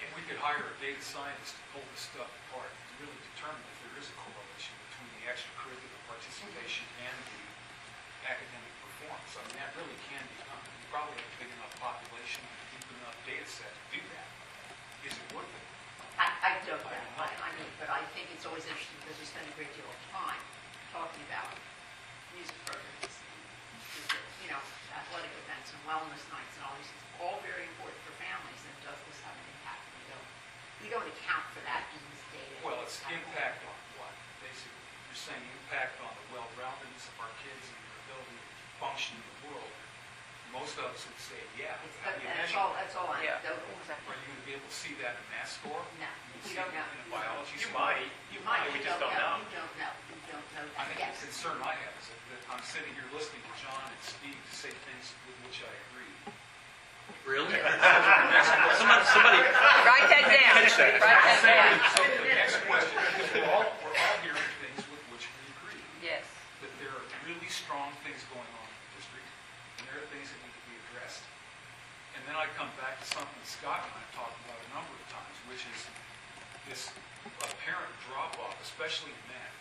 If we could hire a data scientist to pull this stuff apart and really determine if there is a correlation between the extracurricular participation and the academic performance, I mean, that really can be done. You probably have a big enough population and a deep enough data set to do that. Is it worth it? I don't know. I mean, but I think it's always interesting because we spend a great deal of time talking about music programs, athletic events and wellness nights and all these things, all very important for families, and does this have an impact? We don't account for that in this data. Well, it's impact on what, basically? You're saying impact on the well-roundedness of our kids and their ability to function in the world. Most of us would say, yeah. How do you measure that? That's all anecdotal. Are you going to be able to see that in math score? No, You we see don't it know. in a biology You score? might. You might. We just don't know. You don't know. You don't know I that. think Yes. the concern I have is that I'm sitting here listening to John and Steve say things with which I agree. Really? Somebody write that down. Write that down. So the next question, because we're all hearing things with which we agree. Yes. That there are really strong things going on in the district, and there are things that need to be addressed. And then I come back to something Scott and I have talked about a number of times, which is this apparent drop-off, especially in math.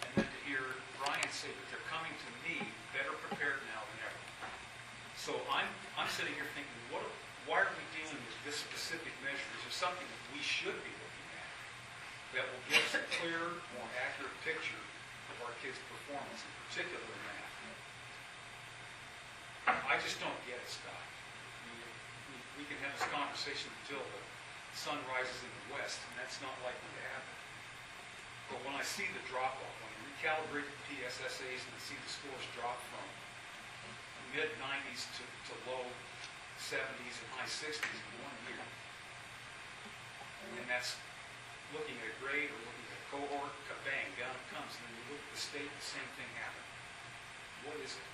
And then to hear hear Ryan say that they're coming to me better prepared now than ever. So I'm sitting here thinking, why are we dealing with this specific measure? Is there something that we should be looking at that will give us a clearer, more accurate picture of our kids' performance, in particular in math? I just don't get it, Scott. We can have this conversation until the sun rises in the west, and that's not likely to happen. But when I see the drop-off, when I recalibrate the PSSAs and I see the scores drop from mid-90s to low 70s and high 60s in 1 year, and that's looking at a grade or looking at a cohort, bang, down it comes. And then you look at the state, the same thing happened. What is it?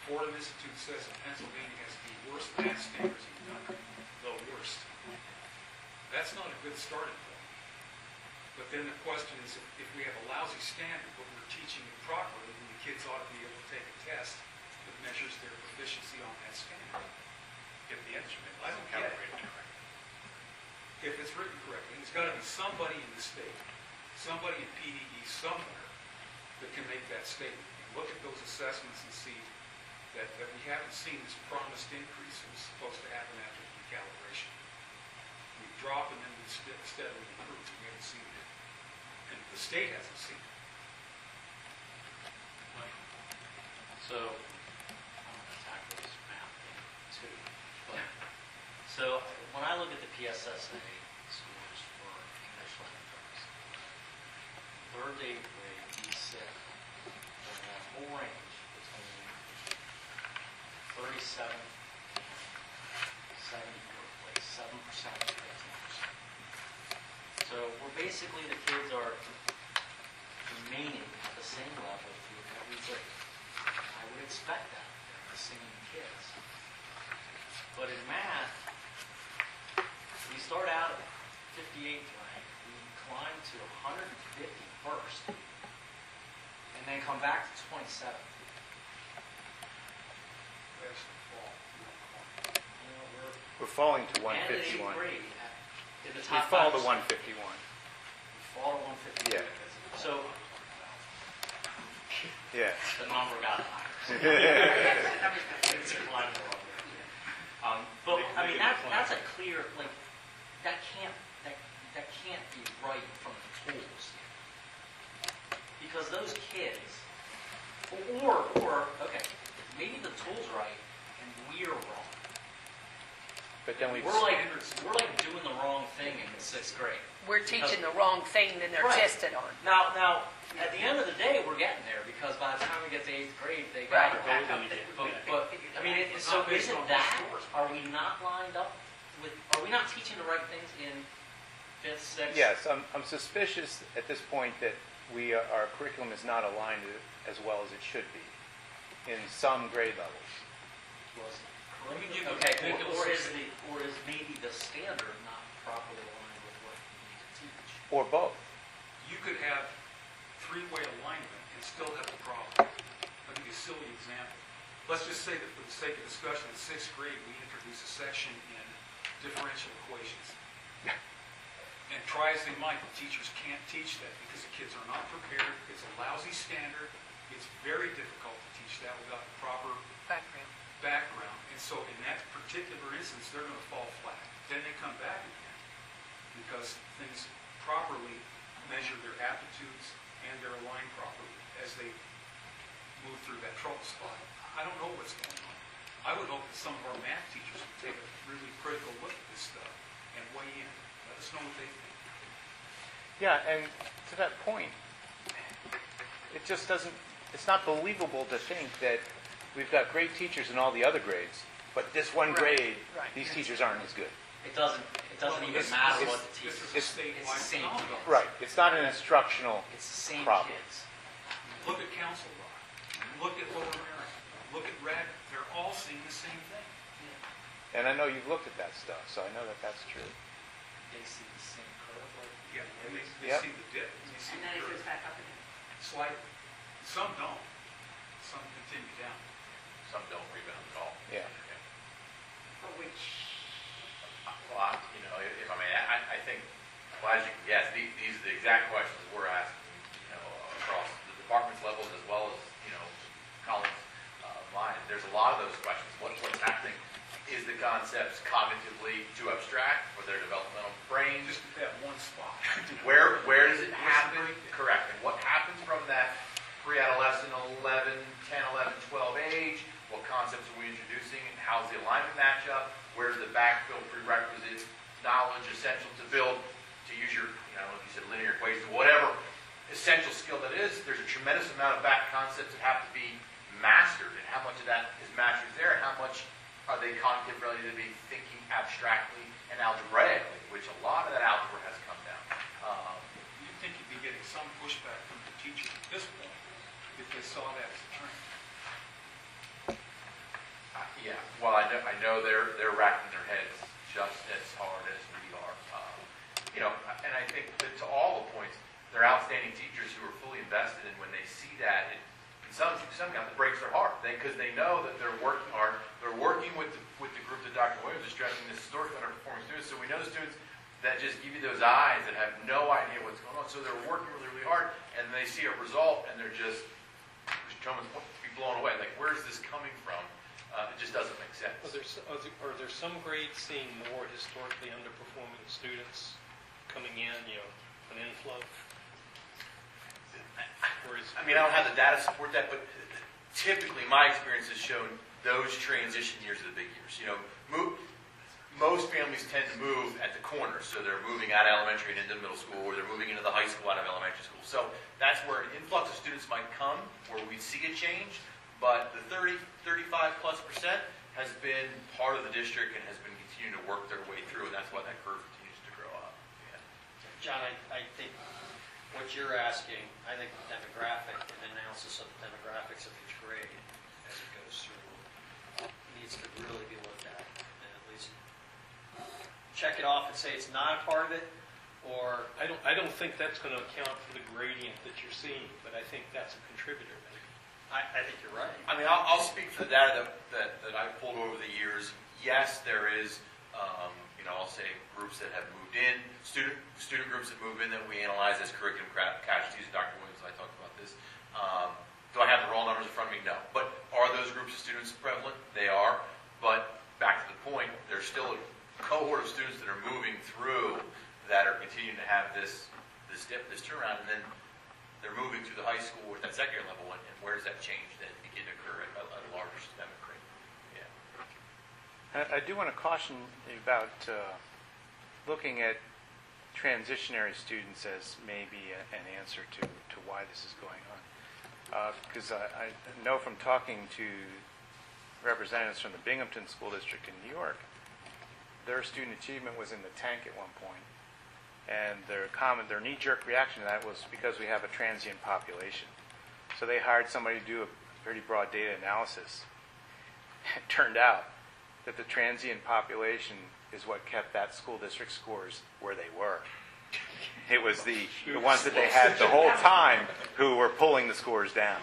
Fordham Institute says that Pennsylvania has the worst math standards in the country, the worst. That's not a good starting point. But then the question is, if we have a lousy standard, but we're teaching it properly, then the kids ought to be able to take a test that measures their proficiency on that standard. If the instrument I don't isn't get it. calibrated correctly. If it's written correctly, there's got to be somebody in the state, somebody in PDE somewhere that can make that statement. And look at those assessments and see that we haven't seen this promised increase that was supposed to happen after the recalibration. We drop and then we steadily improve. We haven't seen it. And the state hasn't seen it. So, I'm going to tackle this math thing too. But, so, when I look at the PSSA scores for English language, third to eighth grade, E6, in that whole range between 37 and 74th place, 7% to 15%. So, we're basically, the kids are remaining at the same level through every grade. I would expect that. They're the same kids. But in math, we start out at 58th rank, we climb to 151st, and then come back to 27th. That's the fall. You know, We're falling to and at 8th 151. grade, in the We top fall to 5%. 151. We fall to 151. Yeah. So Yeah. the number got higher. It's climbed a little bit. But I mean, that's a clear, like, that can't be right from the tools. Because those kids, or okay, maybe the tool's right and we're wrong. But then we We're like doing the wrong thing in the 6th grade. We're teaching the wrong thing than they're Right. tested on. Now, at the end of the day, we're getting there because by the time we get to 8th grade, they got it. Right. But I mean, so is it that? Are we not lined up with? Are we not teaching the right things in 5th, 6th? Yes, I'm suspicious at this point that our curriculum is not aligned as well as it should be in some grade levels. Let me give you Okay, an example. or is maybe the standard not properly aligned with what we need to teach? Or both. You could have three-way alignment and still have a problem. I'll give you a silly example. Let's just say that for the sake of discussion, in 6th grade, we introduce a section in differential equations. And try as they might, the teachers can't teach that because the kids are not prepared. It's a lousy standard. It's very difficult to teach that without the proper background. And so in that particular instance, they're going to fall flat. Then they come back again because things properly measure their aptitudes and they're aligned properly as they move through that trouble spot. I don't know what's going on. I would hope that some of our math teachers would take a really critical look at this stuff and weigh in. Let us know what they think. Yeah, and to that point, it just doesn't, it's not believable to think that we've got great teachers in all the other grades, but this one grade, these teachers aren't as good. It doesn't even it's- matter it's- what the teacher. This is a It's the statewide same phenomenon. kids. Right, it's not an instructional It's the same problem. kids. Look at Council Rock. Look at Lower Marion. Look at Radnor. They're all seeing the same thing. And I know you've looked at that stuff, so I know that that's true. They see the same curve. Like Yeah, and they Yep. see the dip. They see And then the it goes curve. back up again. Slightly. Some don't. Some continue down. Some don't rebound at all. Yeah. For which, Well, if I may, I think, well, as you can guess, these are the exact questions we're asking, across the department. confidence levels as well as, Colin's mind. There's a lot of those questions. What's happening? Is the concepts cognitively too abstract for their developmental brains? Just that one spot. Where does it happen? Correct. And what happens from that pre-adolescent 11, 10, 11, 12 age? What concepts are we introducing? And how's the alignment match up? Where's the backfill prerequisite knowledge essential to build, to use your, like you said, linear equations, whatever essential skill that is? There's a tremendous amount of back concepts that have to be mastered. And how much of that is mastered there? And how much are they cognitive ready to be thinking abstractly and algebraically, which a lot of that algebra has come down. You'd think you'd be getting some pushback from the teachers at this point if they saw that as a trend. Yeah, well, I know they're racking their heads just as hard as we are. And I think that to all the points, they're outstanding teachers who are fully invested, and when they see that, some kind of breaks their heart because they know that they're working hard. They're working with the group that Dr. Williams is stressing, the historically underperforming students. So we know students that just give you those eyes that have no idea what's going on. So they're working really, really hard, and they see a result, and they're just be blown away. Like, where's this coming from? It just doesn't make sense. Are there some grades seeing more historically underperforming students coming in, an inflow? I mean, I don't have the data to support that, but typically my experience has shown those transition years are the big years. Most families tend to move at the corner, so they're moving out of elementary and into middle school, or they're moving into the high school out of elementary school. So that's where an influx of students might come, where we see a change, but the 35+% has been part of the district and has been continuing to work their way through, and that's why that curve continues to grow up. Yeah. John, I think what you're asking, I think the demographic and analysis of the demographics of each grade as it goes through needs to really be looked at, and at least check it off and say it's not a part of it, or I don't think that's going to account for the gradient that you're seeing, but I think that's a contributor. I think you're right. I mean, I'll speak for the data that I've pulled over the years. Yes, there is, I'll say groups that have moved in, student groups that move in that we analyze as curriculum casualties. Dr. Williams and I talked about this. Do I have the raw numbers in front of me? No. But are those groups of students prevalent? They are. But back to the point, there's still a cohort of students that are moving through that are continuing to have this dip, this turnaround, and then they're moving through the high school or that secondary level, and where does that change then begin to occur at a larger systemic rate? Yeah. I do want to caution you about looking at transitionary students as maybe an answer to why this is going on. Because I know from talking to representatives from the Binghamton School District in New York, their student achievement was in the tank at one point. And their knee-jerk reaction to that was because we have a transient population. So they hired somebody to do a pretty broad data analysis. It turned out that the transient population is what kept that school district scores where they were. It was the ones that they had the whole time who were pulling the scores down.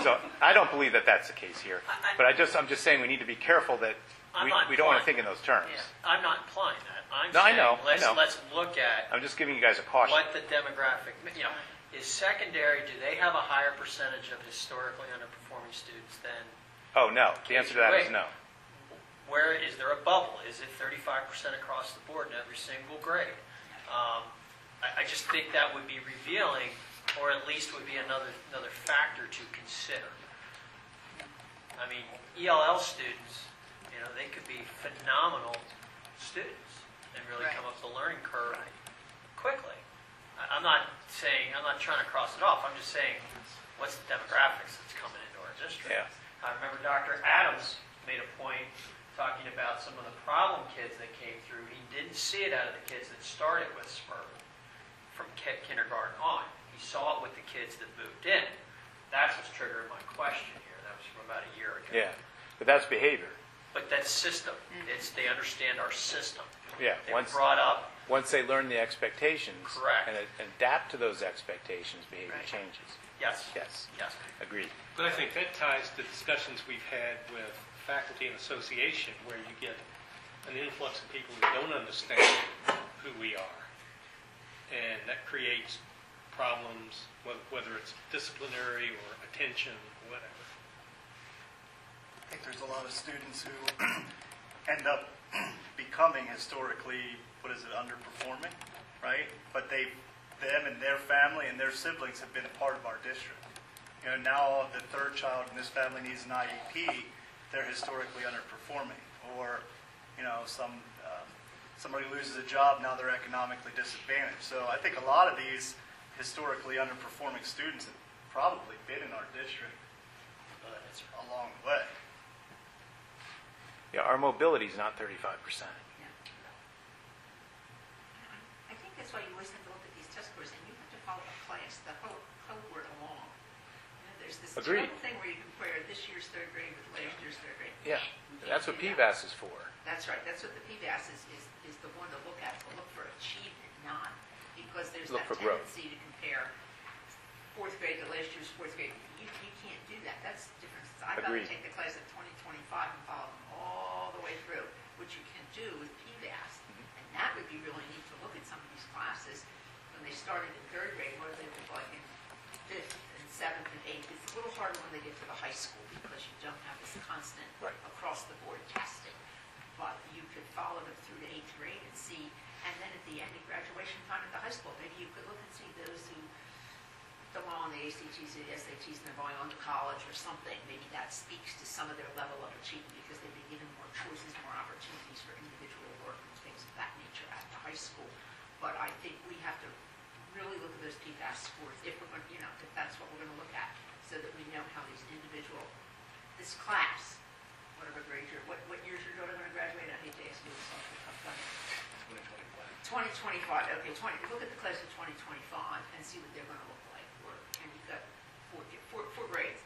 So I don't believe that that's the case here. But I'm just saying we need to be careful that we don't want to think in those terms. Yeah, I'm not implying that. I'm No, I saying know, I know. let's look at I'm just giving you guys a caution. what the demographic, is secondary, do they have a higher percentage of historically underperforming students than, Oh, no. The answer to that is Wait. no. where is there a bubble? Is it 35% across the board in every single grade? I just think that would be revealing, or at least would be another factor to consider. I mean, ELL students, they could be phenomenal students and really come up the learning curve quickly. I'm not trying to cross it off. I'm just saying, what's the demographics that's coming into our district? Yeah. I remember Dr. Adams made a point talking about some of the problem kids that came through. He didn't see it out of the kids that started with SPUR from kindergarten on. He saw it with the kids that moved in. That's what's triggering my question here. That was from about a year ago. Yeah. But that's behavior. But that's system. They understand our system. Yeah. They were brought up. Once they learn the expectations Correct. and adapt to those expectations, behavior changes. Yes. Yes. Yes. Agreed. But I think that ties to discussions we've had with faculty and association, where you get an influx of people who don't understand who we are. And that creates problems, whether it's disciplinary or attention, whatever. I think there's a lot of students who end up becoming historically, underperforming, right? But them and their family and their siblings have been a part of our district. Now the third child in this family needs an IEP, they're historically underperforming. Or, somebody loses a job, now they're economically disadvantaged. So I think a lot of these historically underperforming students have probably been in our district along the way. Yeah, our mobility is not 35%. I think that's why you always have to look at these test scores, and you have to follow a class, the whole cohort along. There's this Agreed. terrible thing where you compare this year's third grade with last year's third grade. Yeah, You that's what can't do that. PVAS is for. That's right, that's what the PVAS is the one to look at, to look for achievement, not, because there's Look that for growth. tendency to compare fourth grade to last year's fourth grade. You can't do that, that's different. I'd rather Agreed. take the class of 2025 and follow them all the way through, which you can do with PVAS. And that would be really neat to look at some of these classes. When they started in third grade, what do they look like in fifth and seventh and eighth? It's a little harder when they get to the high school because you don't have this constant Right. across-the-board testing. But you could follow them through to eighth grade and see, and then at the end of graduation time at the high school, maybe you could look and see those who don't on the ACTs or the SATs and they're going on to college or something. Maybe that speaks to some of their level of achievement because they've been given more choices, more opportunities for individual work and things of that nature at the high school. But I think we have to really look at those PFAS scores if we're going, if that's what we're going to look at, so that we know how these this class, whatever grade what year's your daughter going to graduate? I hate to ask you this off the cuff, but 2025. Okay, look at the class of 2025 and see what they're going to look like. And you've got four grades,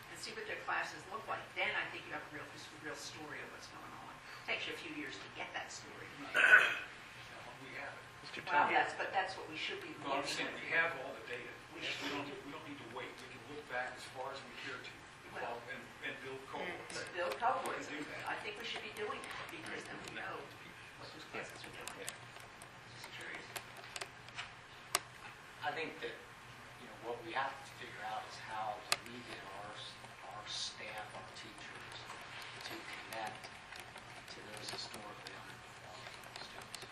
and see what their classes look like. Then I think you have a real story of what's going on. It takes you a few years to get that story. We have it. Mr. Well, Tom. that's what we should be No, I'm looking saying at. we have all the data. We We should don't, we don't need to wait. We can look back as far as we care to Well, and build cohorts. Build cohorts. We can do that. I think we should be doing that because then we know what those classes are doing. Just curious. I think that, what we have to figure out is how do we get our staff, our teachers, to connect to those historically underperforming students.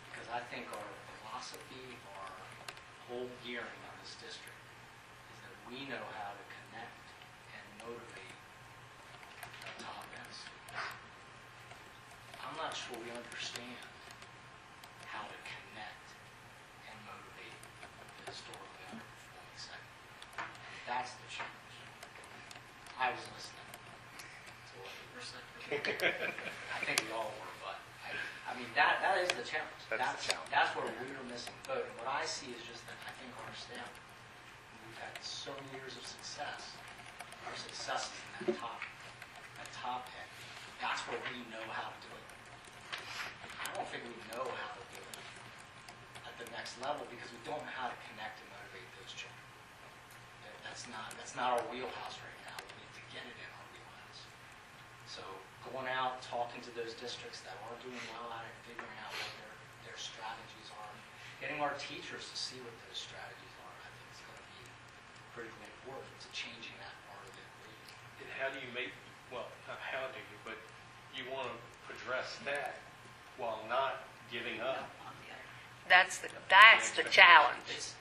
Because I think our philosophy, our whole gearing on this district is that we know how to connect and motivate our top end students. I'm not sure we understand how to connect and motivate the historically underperforming segment. That's the challenge. I was listening to what you were saying. I think we all were, but I mean, that is the challenge. That's the challenge. That's where we were missing the boat. And what I see is just that I think our staff, we've had so many years of success. Our success is in that top end. That's where we know how to do it. I don't think we know how to do it at the next level because we don't know how to connect and motivate those children. That's not our wheelhouse right now. We need to get it in our wheelhouse. So going out, talking to those districts that are doing well at it, figuring out what their strategies are, getting our teachers to see what those strategies are, I think is going to be critically important to changing that part of the equation. And how do you not how do you, but you want to address that while not giving up. That's the challenge.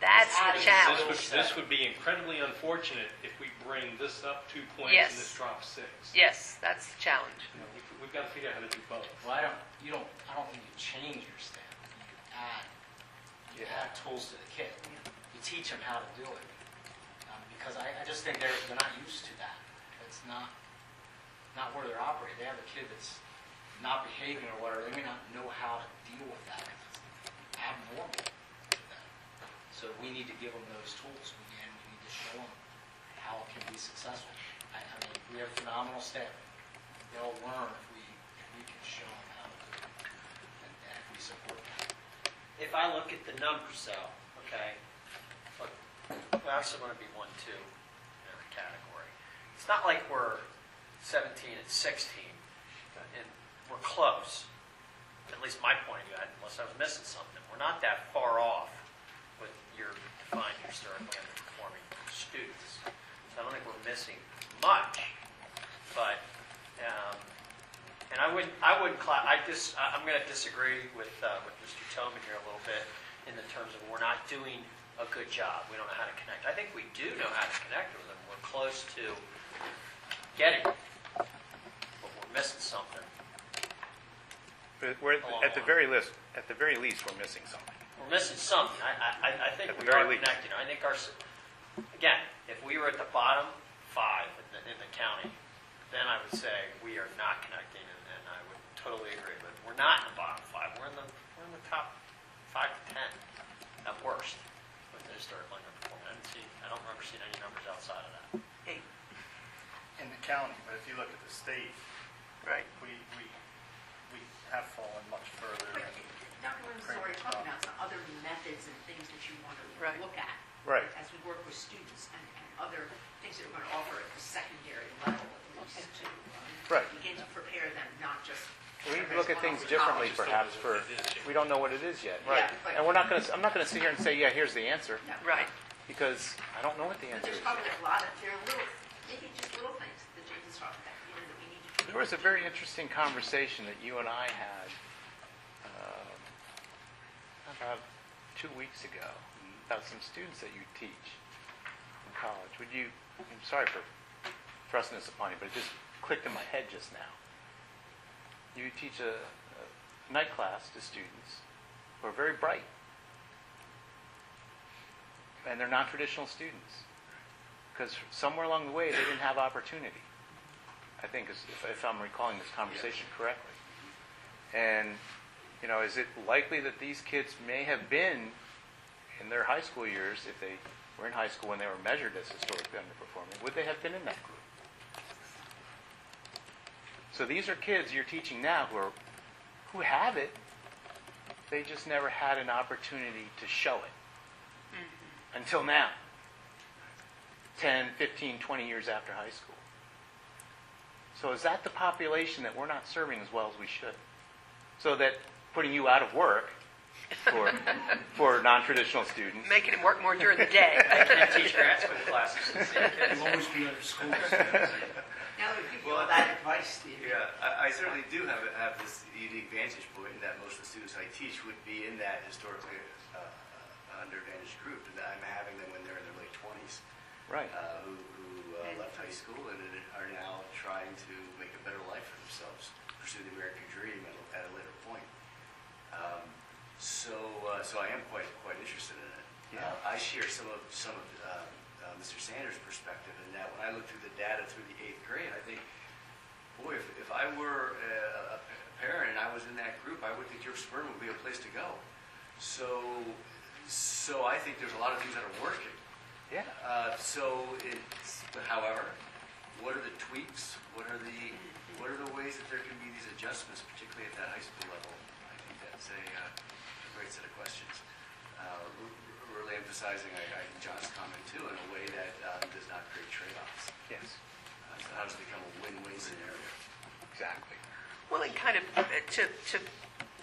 That's the challenge. This would be incredibly unfortunate if we bring this up 2 points Yes. and this drops 6. Yes, that's the challenge. We've got to figure out how to do both. Well, I don't think you change your staff. You add tools to the kit. You teach them how to do it. Because I just think they're not used to that. It's not where they're operating. They have a kid that's not behaving or whatever. They may not know how to deal with that. It's abnormal to them. So we need to give them those tools. And we need to show them how it can be successful. I mean, we have phenomenal staff. They'll learn if we can show them how to do it. And if we support that. If I look at the numbers though, okay, look, we're also going to be 1-2 in every category. It's not like we're 17 and 16, and we're close. At least my point of view, unless I was missing something. We're not that far off with you're defined historically underperforming students. So I don't think we're missing much, but, and I'm going to disagree with Mr. Tobin here a little bit in the terms of we're not doing a good job. We don't know how to connect. I think we do know how to connect with them. We're close to getting it, but we're missing something. But we're at the very least, we're missing something. We're missing something. I think At the we are very least. connecting. I think again, if we were at the bottom 5 in the county, then I would say we are not connecting, and I would totally agree. But we're not in the bottom 5. We're in the top 5 to 10 at worst with the historical underperformance. I don't remember seeing any numbers outside of that. In the county, but if you look at the state, Right. we have fallen much further. But and Dr. Williams is already talking about some other methods and things that you want to Right. look at. Right. As we work with students and other things that we're going to offer at the secondary level at least to Right. begin to prepare them, not just. We look at things differently, perhaps. We don't know what it is yet. Right. Yeah, And I'm not going to sit here and say, yeah, here's the answer, No. Right. because I don't know what the But answer there's is. probably a lot of, there are little, maybe just little things that James is talking about, that we need to. There was a very interesting conversation that you and I had about 2 weeks ago about some students that you teach in college. I'm sorry for thrusting this upon you, but it just clicked in my head just now. You teach a night class to students who are very bright, and they're non-traditional students, because somewhere along the way they didn't have opportunity. I think, if I'm recalling this conversation correctly. And, is it likely that these kids may have been, in their high school years, if they were in high school when they were measured as historically underperforming, would they have been in that group? So these are kids you're teaching now who have it, they just never had an opportunity to show it. Until now. 10, 15, 20 years after high school. So is that the population that we're not serving as well as we should? So that putting you out of work for non-traditional students. Making them work more during the day. I can't teach grad school classes. You'll always be under schools. Now that we give you all that advice, Steve. Yeah, I certainly do have this unique vantage point in that most of the students I teach would be in that historically underadvantaged group, and I'm having them when they're in their late 20s, Right. who left high school and are now trying to make a better life for themselves, pursue the American dream at a later point. So I am quite interested in it. Yeah. I share some of Mr. Sanders' perspective in that when I look through the data through the 8th grade, I think, boy, if I were a parent and I was in that group, I would think York Suburban would be a place to go. So I think there's a lot of things that are working. Yeah. But however, what are the tweaks? What are the ways that there can be these adjustments, particularly at that high school level? I think that's a great set of questions. Really emphasizing, I think John's comment too, in a way that does not create trade-offs. Yes. So how does it become a win-win scenario? Exactly. Well, and kind of to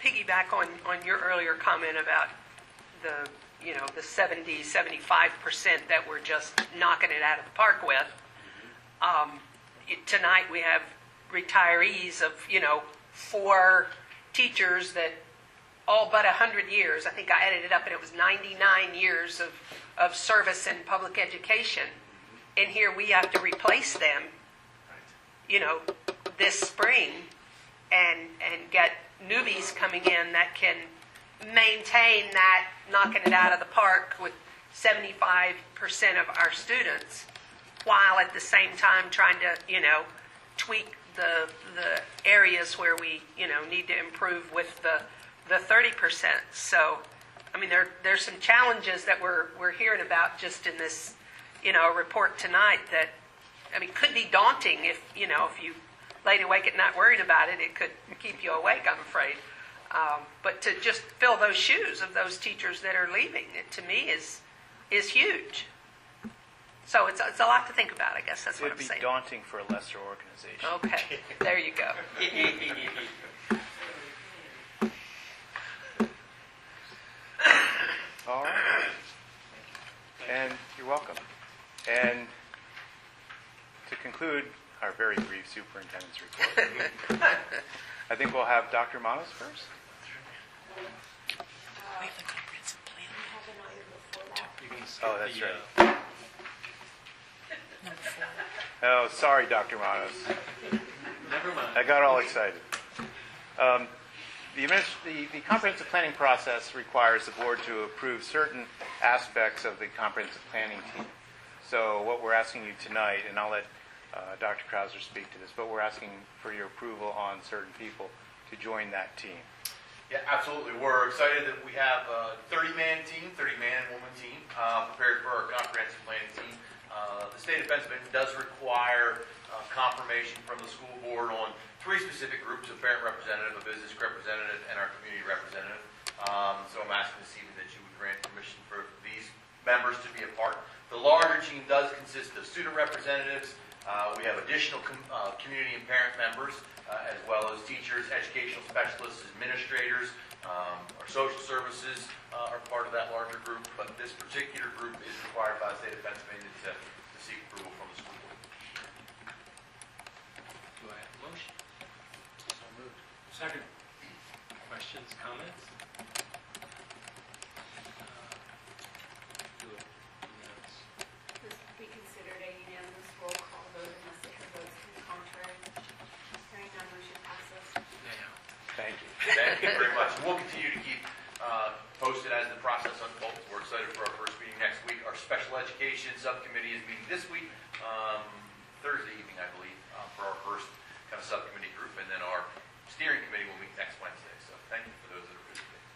piggyback on your earlier comment about the 70, 75% that we're just knocking it out of the park with. Tonight we have retirees of 4 teachers that all but 100 years. I think I added it up, and it was 99 years of service in public education. And here we have to replace them, this spring, and get newbies coming in that can maintain that knocking it out of the park with 75% of our students, while at the same time trying to, tweak the areas where we, need to improve with the 30%. So, I mean, there's some challenges that we're hearing about just in this, report tonight that, could be daunting if you laid awake at night worried about it. It could keep you awake, I'm afraid. But to just fill those shoes of those teachers that are leaving, it, to me, is huge. So it's a lot to think about, I guess that's what I'm It'd saying. be daunting for a lesser organization. Okay, there you go. All right. And to conclude our very brief superintendent's report, I think we'll have Dr. Manos first. Oh, that's right. Oh, sorry, Dr. Manos. Never mind. I got all excited. The comprehensive planning process requires the board to approve certain aspects of the comprehensive planning team. So what we're asking you tonight, and I'll let Dr. Krauser speak to this, but we're asking for your approval on certain people to join that team. Yeah, absolutely. We're excited that we have a 30-man team, 30-man and woman team, prepared for our comprehensive planning team. The state of Pennsylvania does require confirmation from the school board on 3 specific groups: a parent representative, a business representative, and our community representative. So I'm asking this evening that you would grant permission for these members to be a part. The larger team does consist of student representatives. We have additional community and parent members, as well as teachers, educational specialists, administrators. Our social services are part of that larger group, but this particular group is required by the state of Pennsylvania to seek approval from the school board. Do I have a motion? So moved. Second. Questions, comments? Do it. Unanimous. This will be considered a unanimous roll call vote unless there are votes to the contrary. Hearing none, motion passes. Thank you. Thank you very much. We'll continue to keep posted as the process unfolds. We're excited for our first meeting next week. Our special education subcommittee is meeting this week, Thursday evening, I believe, for our first kind of subcommittee group, and then our steering committee will meet next Wednesday. So thank you for those that are participating.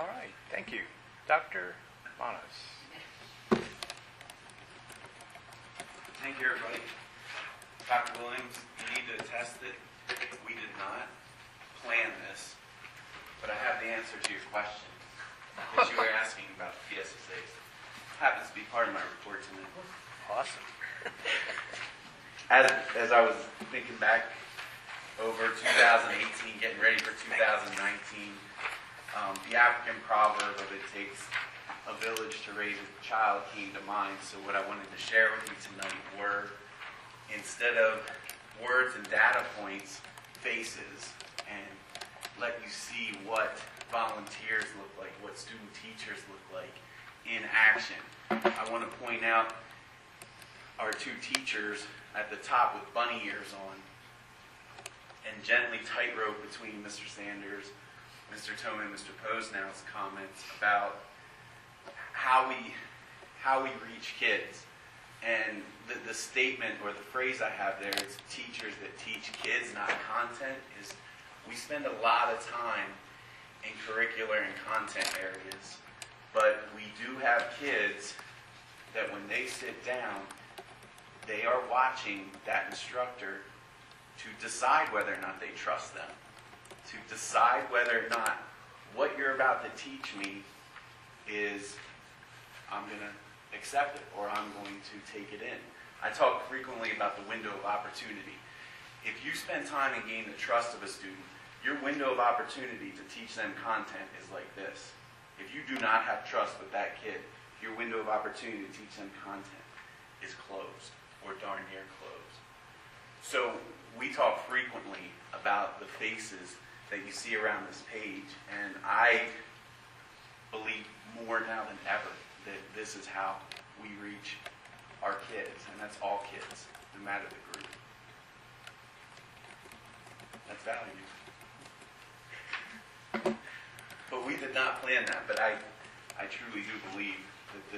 All right, thank you. Dr. Manos. Thank you, everybody. Dr. Williams, you need to attest that we did not plan this, but I have the answer to your question that you were asking about the PSSAs. Happens to be part of my report tonight. Awesome. As I was thinking back over 2018, getting ready for 2019, the African proverb of "it takes a village to raise a child" came to mind. So what I wanted to share with you tonight were, instead of words and data points, faces, and let you see what volunteers look like, what student teachers look like in action. I want to point out our 2 teachers at the top with bunny ears on, and gently tightrope between Mr. Sanders, Mr. Tome, and Mr. Posnow's comments about how we reach kids. And the statement or the phrase I have there is "teachers that teach kids, not content," is we spend a lot of time in curricular and content areas, but we do have kids that when they sit down, they are watching that instructor to decide whether or not they trust them, to decide whether or not what you're about to teach me is, I'm going to accept it or I'm going to take it in. I talk frequently about the window of opportunity. If you spend time and gain the trust of a student, your window of opportunity to teach them content is like this. If you do not have trust with that kid, your window of opportunity to teach them content is closed, or darn near closed. So we talk frequently about the faces that you see around this page, and I believe more now than ever that this is how we reach our kids, and that's all kids, no matter the group. That's valued. But we did not plan that, but I truly do believe that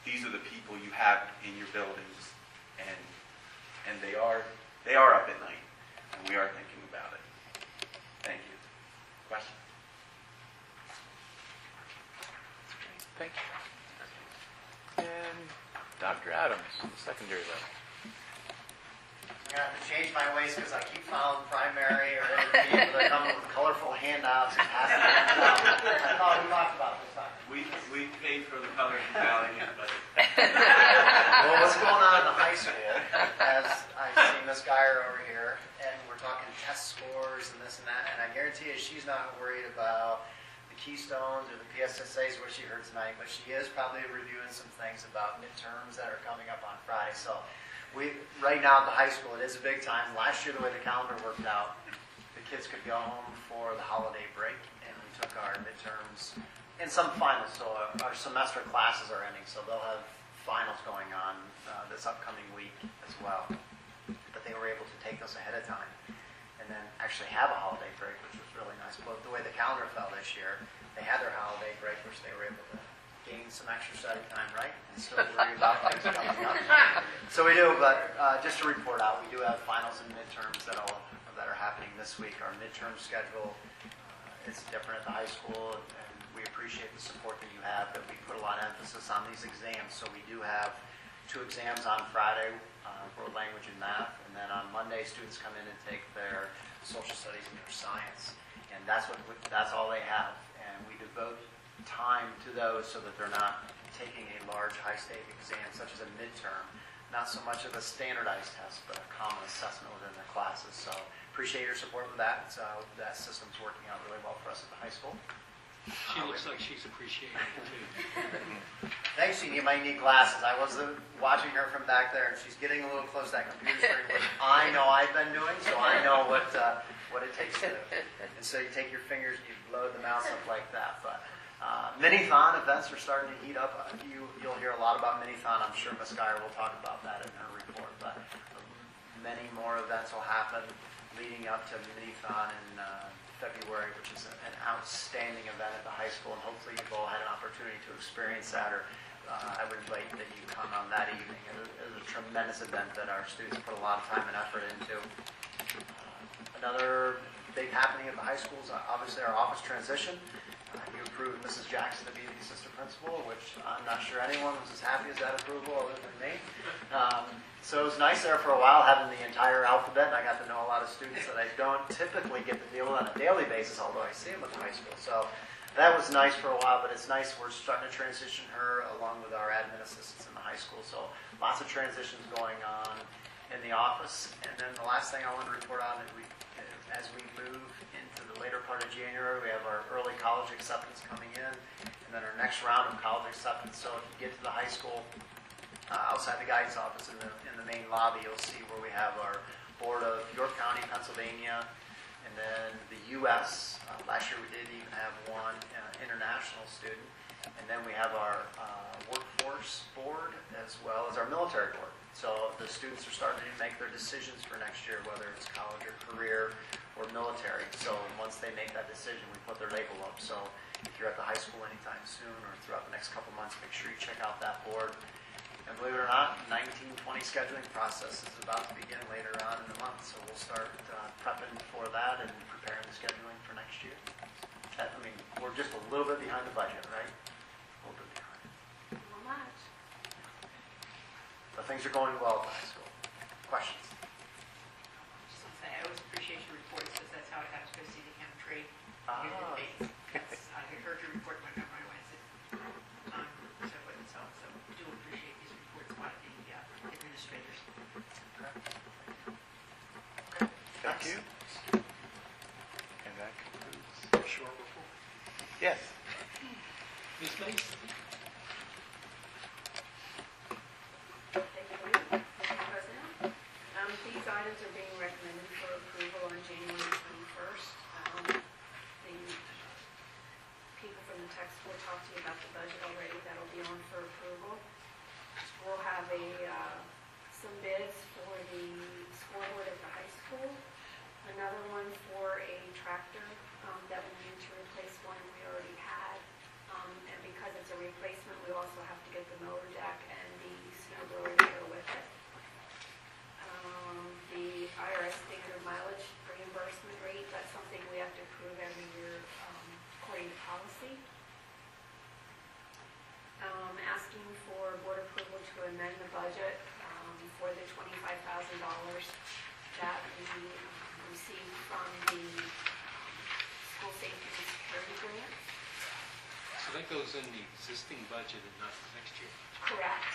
these are the people you have in your buildings, and they are up at night, and we are thinking about it. Thank you. Question? Thank you. And Dr. Adams, secondary level. I'm going to have to change my ways because I keep following primary or intermediate, but I come with colorful handouts and passing them out. I thought we talked about this time. We paid for the color and valiant, but Well, what's going on in the high school, as I see Miss Geyer over here, and we're talking test scores and this and that, and I guarantee you she's not worried about the keystones or the PSSAs, which she heard tonight, but she is probably reviewing some things about midterms that are coming up on Friday. So right now at the high school, it is a big time. Last year, the way the calendar worked out, the kids could go home for the holiday break, and we took our midterms and some finals. So our semester classes are ending, so they'll have finals going on this upcoming week as well. But they were able to take those ahead of time and then actually have a holiday break, which was really nice. But the way the calendar fell this year, they had their holiday break, which they were able to gain some extra study time, right? And still worry about things coming up. So we do, but just to report out, we do have finals and midterms that are happening this week. Our midterm schedule is different at the high school, and we appreciate the support that you have, that we put a lot of emphasis on these exams. So we do have 2 exams on Friday, world language and math, and then on Monday, students come in and take their social studies and their science. And that's all they have. And we devote time to those so that they're not taking a large high-stake exam, such as a midterm. Not so much of a standardized test, but a common assessment within the classes. So appreciate your support with that. So that system's working out really well for us at the high school. She looks like she's appreciating it too. Thanks, Jeannie. You might need glasses. I was watching her from back there, and she's getting a little close to that computer screen, which I know I've been doing, so I know what it takes to do. And so you take your fingers and you load the mouse up like that. But Minithon events are starting to heat up. You'll hear a lot about Minithon. I'm sure Ms. Geyer will talk about that in her report. But many more events will happen leading up to Minithon in February, which is an outstanding event at the high school, and hopefully you've all had an opportunity to experience that, or I would invite that you come on that evening. It is a tremendous event that our students put a lot of time and effort into. Another big happening at the high school is obviously our office transition. You approved Mrs. Jackson to be the assistant principal, which I'm not sure anyone was as happy as that approval other than me. So it was nice there for a while having the entire alphabet, and I got to know a lot of students that I don't typically get to deal with on a daily basis, although I see them at the high school. So that was nice for a while, but it's nice we're starting to transition her along with our admin assistants in the high school. So lots of transitions going on in the office. And then the last thing I want to report on is as we move into the later part of January, we have our early college acceptance coming in, and then our next round of college acceptance. So if you get to the high school, outside the guidance office in the main lobby, you'll see where we have our board of York County, Pennsylvania, and then the U.S. Last year we did even have one international student, and then we have our workforce board as well as our military board. So the students are starting to make their decisions for next year, whether it's college or career or military. So once they make that decision, we put their label up. So if you're at the high school anytime soon or throughout the next couple months, make sure you check out that board. And believe it or not, 1920 scheduling process is about to begin later on in the month. So we'll start prepping for that and preparing the scheduling for next year. We're just a little bit behind the budget, right? A little bit behind. Not much. But things are going well at the high school. Questions? Just want to say, I always appreciate your reports, because that's how I got to go see the camp trade. I heard your report when I went right away. I said, so forth and so on. So we do appreciate these reports by the administrators. Thank you. And that concludes. Short report. Yes. Ms. Mason? Thank you, Mr. President. These items are being recommended for approval on January 21st. The people from the tax board talked to you about the budget already. That'll be on for approval. We'll have some bids for the scoreboard at the high school. Another one for a tractor that we need to replace one we already had. And because it's a replacement, we also have to get the mower deck and the snow blower to go with it. The IRS standard mileage reimbursement rate, that's something we have to approve every year according to policy. Asking for board approval to amend the budget for the $25,000 that we received from the school safety and security grant. So that goes in the existing budget and not next year? Correct.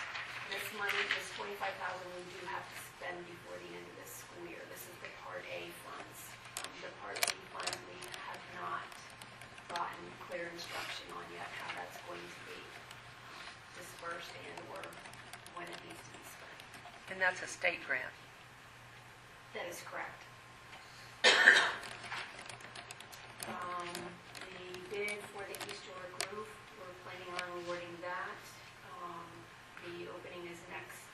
This money, this $25,000, we do have to spend before the end of this school year. This is the Part A funds. The Part B funds we have not gotten clear instruction on yet how that's going to be dispersed and/or when it needs to be spent. And that's a state grant. That is correct. The bid for the East York roof, we're planning on awarding that. The opening is next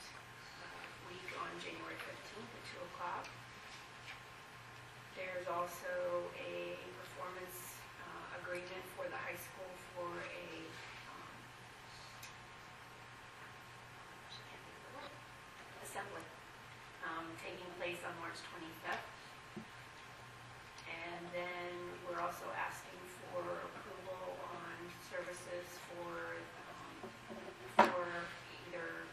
week on January 15th at 2 o'clock. There's also a performance agreement for the high school for a assembly taking place on March 25th. And then we're also asking for approval on services for either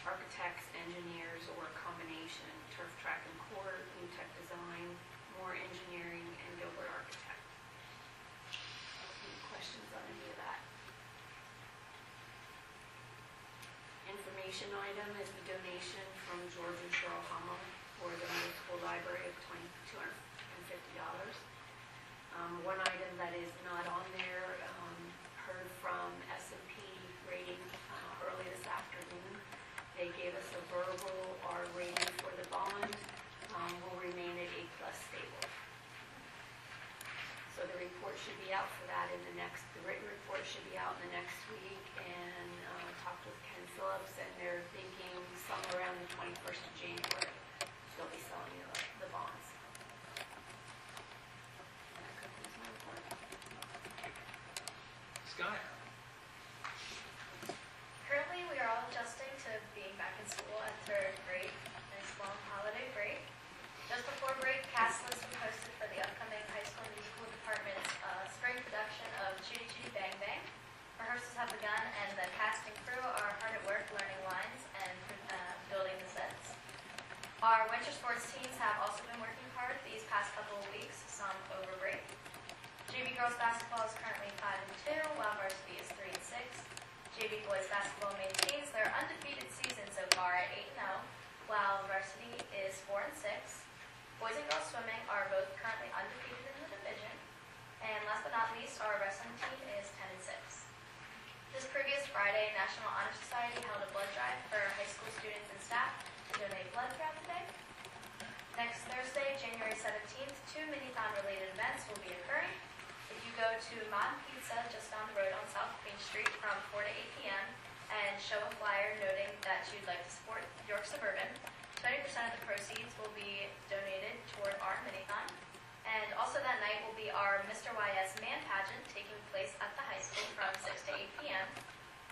architects, engineers, or a combination, Turf Track and Court, New Tech Design, More Engineering, and Gilbert Architect. Any questions on any of that? Information item is the donation from George and Cheryl Hummel for the middle school library of $250. One item that is not on there, heard from S&P Rating early this afternoon. They gave us a verbal, our rating for the bond will remain at A+ stable. So the report should be out for that the written report should be out in the next week, and talked with Ken Phillips, and they're thinking somewhere around the 21st of January, they'll be selling the bonds. And that concludes my report. Scott? Currently, we are all adjusting to being back in school at third grade. Nice long holiday break. Just before break, cast lists were posted for the upcoming high school musical department's spring production of Chitty Chitty Bang Bang. Rehearsals have begun, and the cast and crew are hard at work learning lines and building the sets. Our winter sports teams have also been working hard these past couple of weeks, some over break. JV girls basketball is currently 5-2, while varsity is 3-6. JV boys basketball maintains their undefeated season so far at 8-0, while varsity is 4-6. Boys and girls swimming are both currently undefeated in the division. And last but not least, our wrestling team is 10-6. This previous Friday, National Honor Society held a blood drive for high school students and staff to donate blood throughout the day. Next Thursday, January 17th, 2 Minithon-related events will be occurring. If you go to Mon Pizza just down the road on South Queen Street from 4 to 8 p.m. and show a flyer noting that you'd like to support York Suburban, 20% of the proceeds will be donated toward our Minithon. And also that night will be our Mr. YS Man Pageant taking place at the high school from 6 to 8 p.m.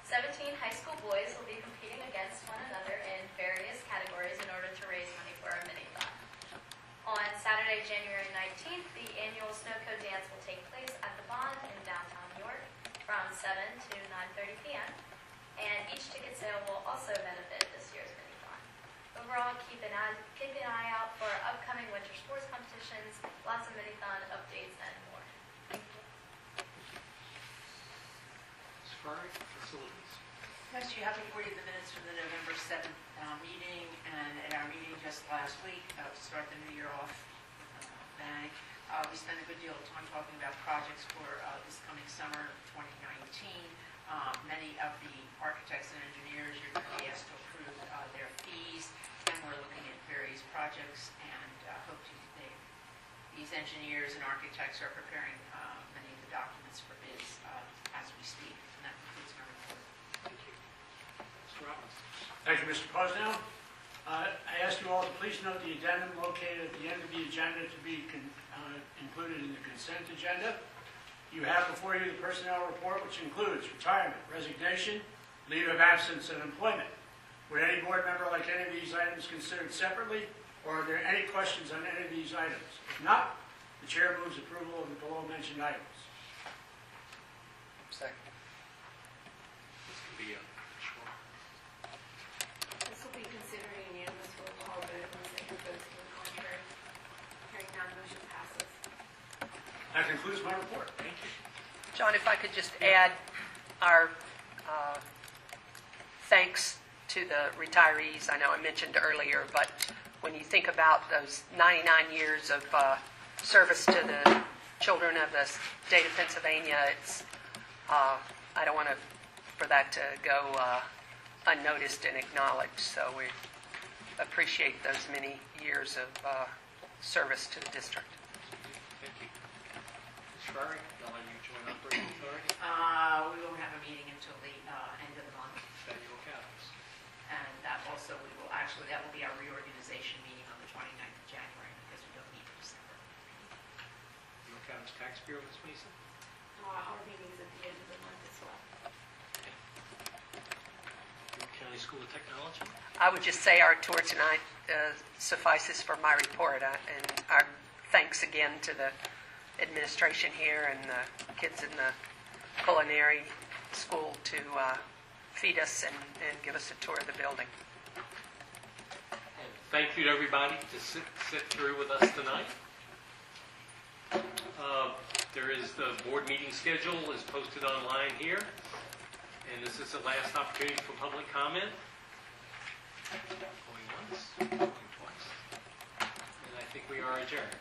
17 high school boys will be competing against one another in various categories in order to raise money for our Minithon. On Saturday, January 19th, the annual Snow Code Dance will take place at the Bond in downtown York from 7 to 9:30 p.m. And each ticket sale will also benefit this year's Minithon. Overall, keep an eye out for upcoming winter sports competitions, lots of Minithon updates, and more. Thank you. Safari Facilities. Next, you have before you the minutes from the November 7th meeting, and at our meeting just last week, to start the new year off bang, we spent a good deal of time talking about projects for this coming summer 2019. Many of the architects and engineers, you're going to be asked to approve their fees, and we're looking at various projects, and hope these engineers and architects are preparing many of the documents for bids as we speak. And that concludes my report. Thank you. Mr. Robbins. Thank you, Mr. Posnell. I ask you all to please note the addendum located at the end of the agenda to be included in the consent agenda. You have before you the personnel report, which includes retirement, resignation, leave of absence, and employment. Would any board member like any of these items considered separately, or are there any questions on any of these items? If not, the chair moves approval of the below-mentioned items. Second. This could be short. This will be considered a unanimous roll call vote unless any votes to the contrary. Hearing none, motion passes. That concludes my report. Thank you. John, if I could just add our thanks to the retirees. I know I mentioned earlier, but when you think about those 99 years of service to the children of the state of Pennsylvania. It's, I don't want for that to go unnoticed and acknowledged, so we appreciate those many years of service to the district. Thank you. Ms. Ferrari, I'll let you join operating authority. We won't have a meeting until the end of the month. Federal Catholics. And that also, that will be our reorganization meeting on the 29th of January, because we don't meet in December. York County Tax Bureau, Ms. Mason. Our meeting is at the end of the month as well. York County School of Technology. I would just say our tour tonight suffices for my report, and our thanks again to the administration here and the kids in the culinary school to feed us and give us a tour of the building. And thank you to everybody to sit through with us tonight. There is the board meeting schedule is posted online here, and this is the last opportunity for public comment. Going once, going twice, and I think we are adjourned.